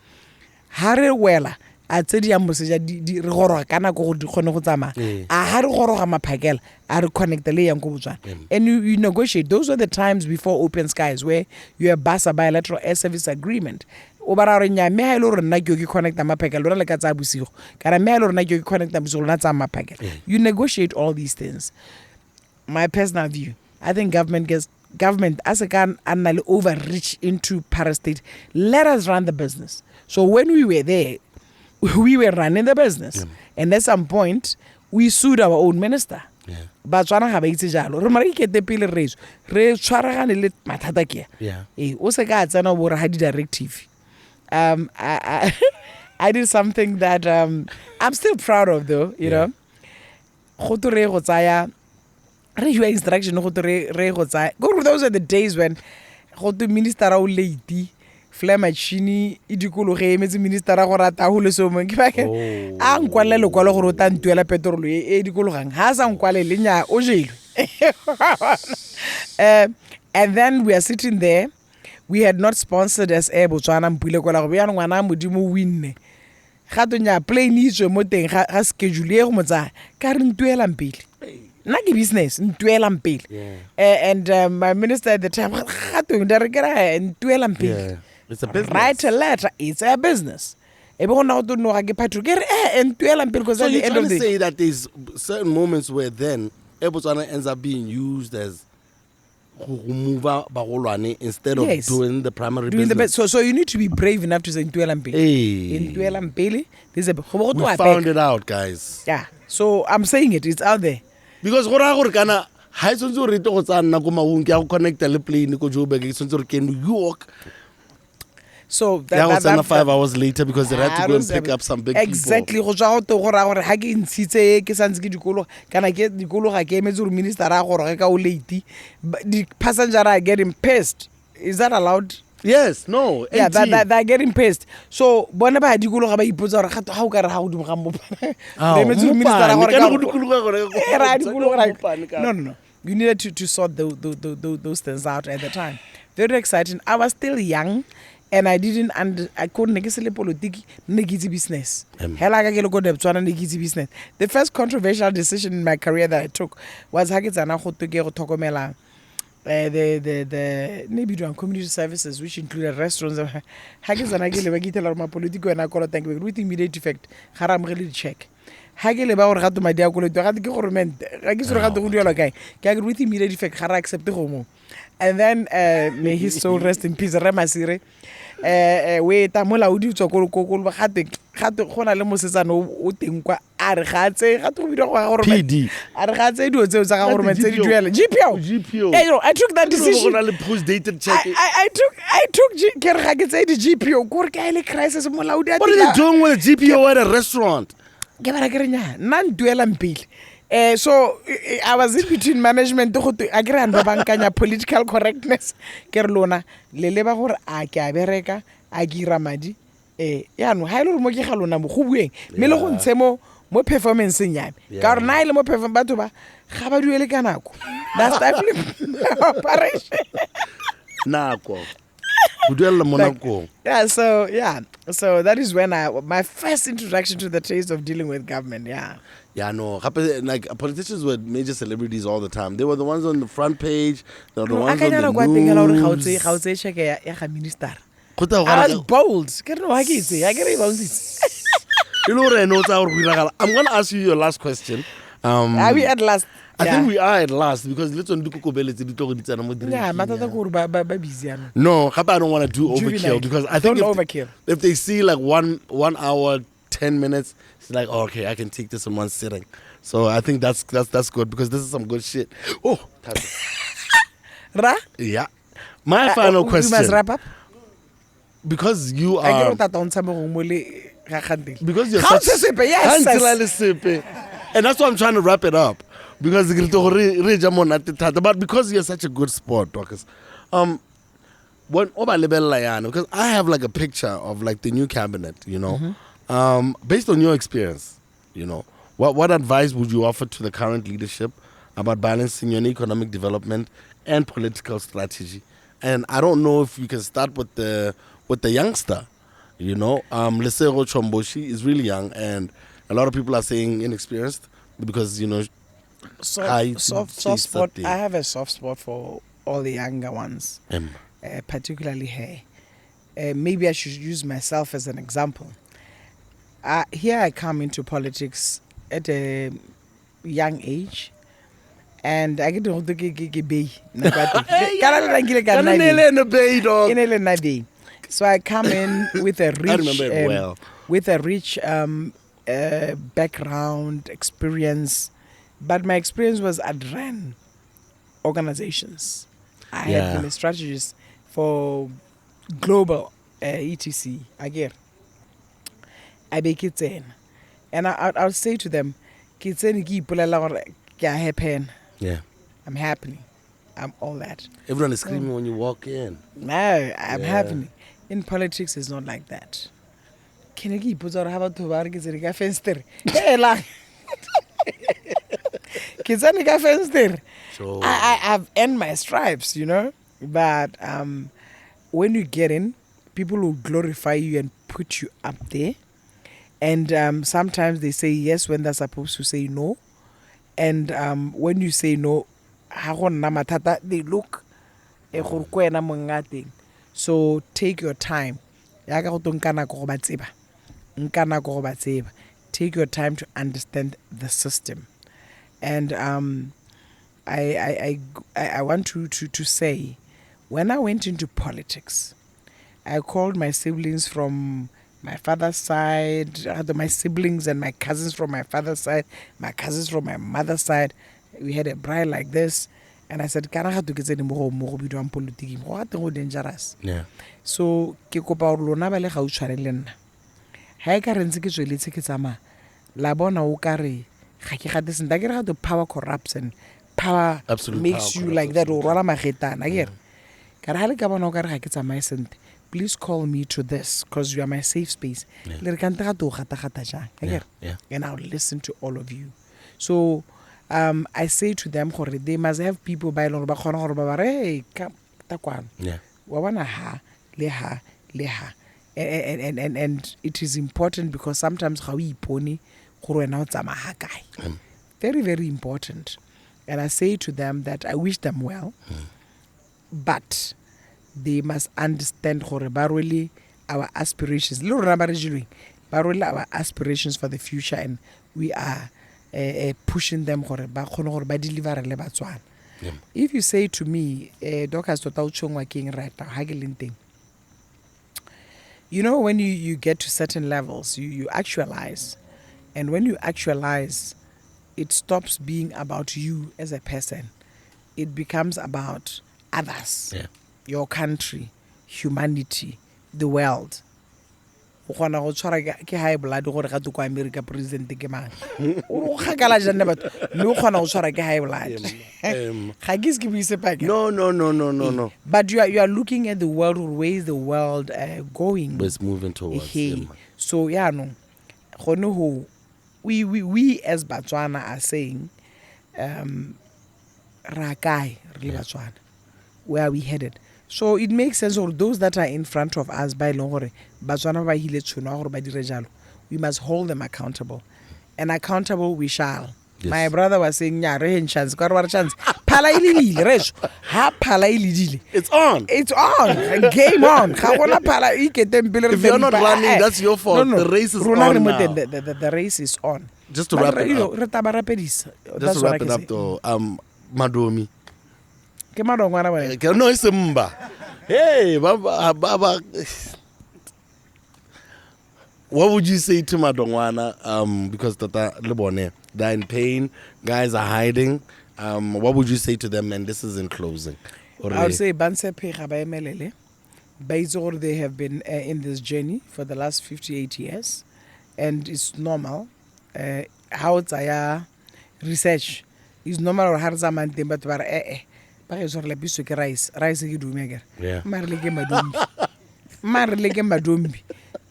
hare wela a tse di amoseja di re goroga kana go di khone go tsama a ha re goroga maphakela a re connect le yang go Botswana. And you negotiate. Those were the times before open skies where you have a bilateral air service agreement. O bara re nya me ha ile re nna ke go connect maphakela re le ka tsa bosigo kana me ha ile re nna ke go connect bosigo na tsa maphakela. You negotiate all these things. My personal view, I think government as a can overreach into parastate. Let us run the business. So when we were there, we were running the business. And at some point, we sued our own minister. Batswana ha ba itse jalo. Re mara ikete pele rezo. Re tshwaragane le mathata ke. O se ka tsena bo re ha di directive. I did something that I'm still proud of though, you know. Go to re go tsaya instruction those are the days when the minister o late fly machine idikologe emetse minister a go rata ho le so mong a nkwala le kwalo go rota ntuela petrol e dikologang ha sa nkwale le nya o jelwe. And then we are sitting there. We had not sponsored as Botswana mpule kwala go bya ngwana modimo winne ga to nya plane itswe mo teng ga schedule e go motsa ka re ntuela mpile naki business ntuela mpile. And my minister at the time it's a business. Write a letter, it's a business. So you're trying to say that there's certain moments where then Botswana ends up being used as instead of doing the primary business. So you need to be brave enough to say ntuela mpile. We found it out, guys. Yeah. So I'm saying it's out there. Because kana ha itse re to go tsana go maung ke a go connect le plane go Joburg ke itse re ke New York. So that was 5 hours later because they had to go and pick up some big exactly go tswa go to go ra gore ha ke ntshitse ke santse ke dikolo kana ke dikolo ga ke emetse re minister a go re ka o late the passenger are getting pissed. Is that allowed? Yes, no. Yeah, they're getting pissed. So bona ba dikolo ga ba ipotsa gore ga o ka re ga o dimo ga mo No. You needed to sort those things out at the time. Very exciting. I was still young and I couldn't make a politics, business. Hell, I get go to Botswana, business. The first controversial decision in my career that I took was Hakizana to get Tokomela. The maybe doing community services, which included restaurants. Hakizana get a gitala my political and I call it thank you with immediate effect. Haram really check. Hagele ba gore ga to madi a koloi ga ke government ga ke sore ga to go diela kae ke a with immediate effect ga ra accept go mo. And then may his soul rest in peace re masire we ta mola o di tswa ko ba gate gona le mosetsana o teng kwa a re ga tse ga to go bidwa go government PD a re ga tse dio tse tsa government tse di duela GPO. Hey, I took that decision. Post dated check. I took ke re ga ke tse di GPO gore ke ile crisis mola o di. What are they doing with a GPO at a restaurant? Ke bara ke re nya nna ntuela mpile. So I was in between management to I grant ba bankanya political correctness ke re lona le leba gore a ke a bereka a gira madi ya no ha ile mo ke ga lona mo go bueng me le go ntse mo performance nya ka re na ile mo perform batho ba ga ba duele ka nako that's stifling operation nako duela mo nako. So that is when my first introduction to the taste of dealing with government. Yeah, no. Like politicians were major celebrities all the time. They were the ones on the front page. They were the ones on the news. I was bold. I'm gonna ask you your last question. Are we at last? I think we are at last because let's do Kukobele. Yeah, busy. No, I don't want to do overkill because I think overkill. If they see like one hour, 10 minutes, it's like, oh, okay, I can take this in one sitting. So I think that's good because this is some good shit. Oh, Ra? Yeah. My final question. We must wrap up. Because you are. Because you're such. Yes. And that's why I'm trying to wrap it up. Because but because you're such a good sport, Dorcas. Because I have like a picture of like the new cabinet, you know. Based on your experience, you know, what advice would you offer to the current leadership about balancing your economic development and political strategy? And I don't know if you can start with the youngster, you know. Lesego Chomboshi is really young, and a lot of people are saying inexperienced because, you know, soft spot. I have a soft spot for all the younger ones, particularly her. Maybe I should use myself as an example. Here I come into politics at a young age, and I get to so I come in with a rich background experience, but my experience was I'd ran organizations. I had been a strategist for global etc. Again, I be kitsen, and I'll say to them, kitsen ki ipolela happen. Yeah, I'm happening. I'm all that. Everyone is screaming when you walk in. No, I'm happening. In politics, it's not like that. Can you put out have to work is a fenster? I've earned my stripes, you know. But when you get in, people will glorify you and put you up there. And sometimes they say yes when they're supposed to say no. And when you say no, they look. So take your time. Take your time to understand the system. And I want to say, when I went into politics, I called my siblings from my father's side, my siblings and my cousins from my father's side, my cousins from my mother's side. We had a bride like this. And I said, "Can I have to get any more politics? What dangerous?" Yeah. So, ke kopa hore lona ba le ga o tshware le nna. Ha e ka re ntse ke tsweletse ke tsama. La bona o ka re ga ke gate senta ke re ga to power corrupts and power makes you like that o rwala magetana ke re. Ka re ha le ka bona o ka re ga ke tsamae sente. Please call me to this because you are my safe space. Le re ka nta ga to gata jang. And I'll listen to all of you. So I say to them, they must have people by long hey, takwan. Yeah. Wa wana ha le ha leha. And it is important because sometimes how we pony very, very important. And I say to them that I wish them well, but they must understand really our aspirations. Our aspirations for the future, and we are pushing them deliver. If you say to me, Dorcas right now, you know, when you get to certain levels, you actualize. And when you actualize, it stops being about you as a person. It becomes about others, your country, humanity, the world. High blood America president No. But you are looking at the world, where is the world going? But it's moving towards. So we as Batswana are saying, Batswana, where are we headed? So it makes sense for those that are in front of us by Longore, we must hold them accountable. And accountable we shall. Yes. My brother was saying, chance. It's on. It's on. Game on. If you're not running, that's your fault. No. The race is on now. The race is on. Just to wrap it up. Just to wrap it up though, Madomi. No, it's a Mba. Hey, Baba. What would you say to Madongwana? Because they're in pain, guys are hiding. What would you say to them? And this is in closing. I would say they have been in this journey for the last 58 years, and it's normal. How it's research is normal or hard zaman but rice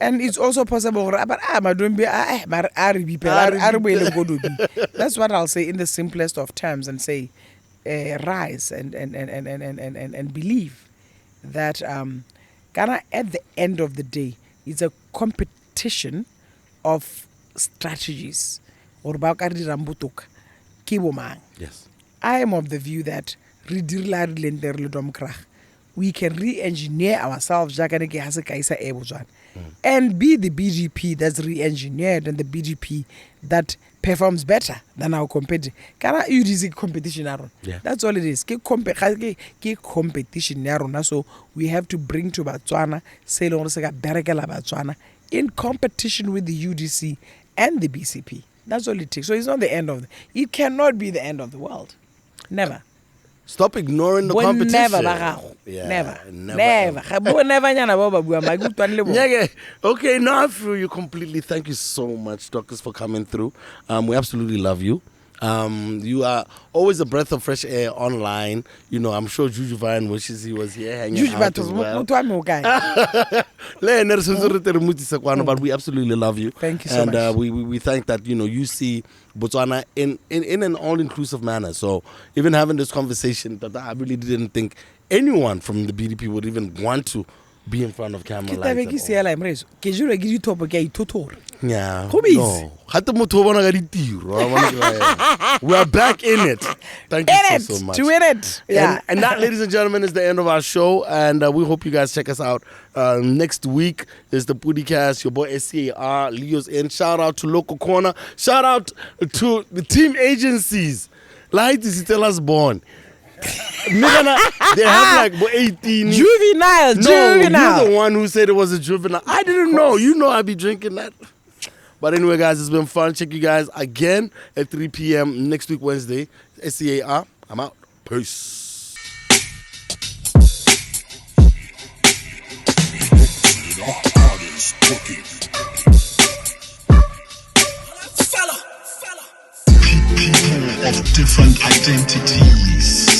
and it's also possible that's what I'll say in the simplest of terms, and say rise and believe that Ghana at the end of the day is a competition of strategies. Yes. I am of the view that we can re-engineer ourselves and be the BDP that's re-engineered and the BDP that performs better than our competitor. Competition. Yeah. That's all it is. Competition. So we have to bring to Batswana, Batswana in competition with the UDC and the BCP. That's all it takes. So it's not the end of it cannot be the end of the world. Never. Stop ignoring the competition. Never. Okay, now I feel you completely. Thank you so much, Dorcas, for coming through. We absolutely love you. You are always a breath of fresh air online. You know, I'm sure Juju Vine wishes he was here hanging out as well. But we absolutely love you. Thank you so much. And we thank that, you know, you see Botswana in an all-inclusive manner. So even having this conversation, that I really didn't think anyone from the BDP would even want to be in front of camera lights. Yeah. No. We are back in it. Thank you so much. To it. Yeah. And that, ladies and gentlemen, is the end of our show. And we hope you guys check us out. Next week is the Podicast. Your boy SCAR, Leo's in. Shout out to Local Corner. Shout out to the team agencies. Light is tell us born. They have like 18. Juvenile. No, you're the one who said it was a juvenile. I didn't know. You know I'd be drinking that. But anyway, guys, it's been fun. Check you guys again at 3 p.m. next week, Wednesday. SCAR. I'm out. Peace. People of different identities.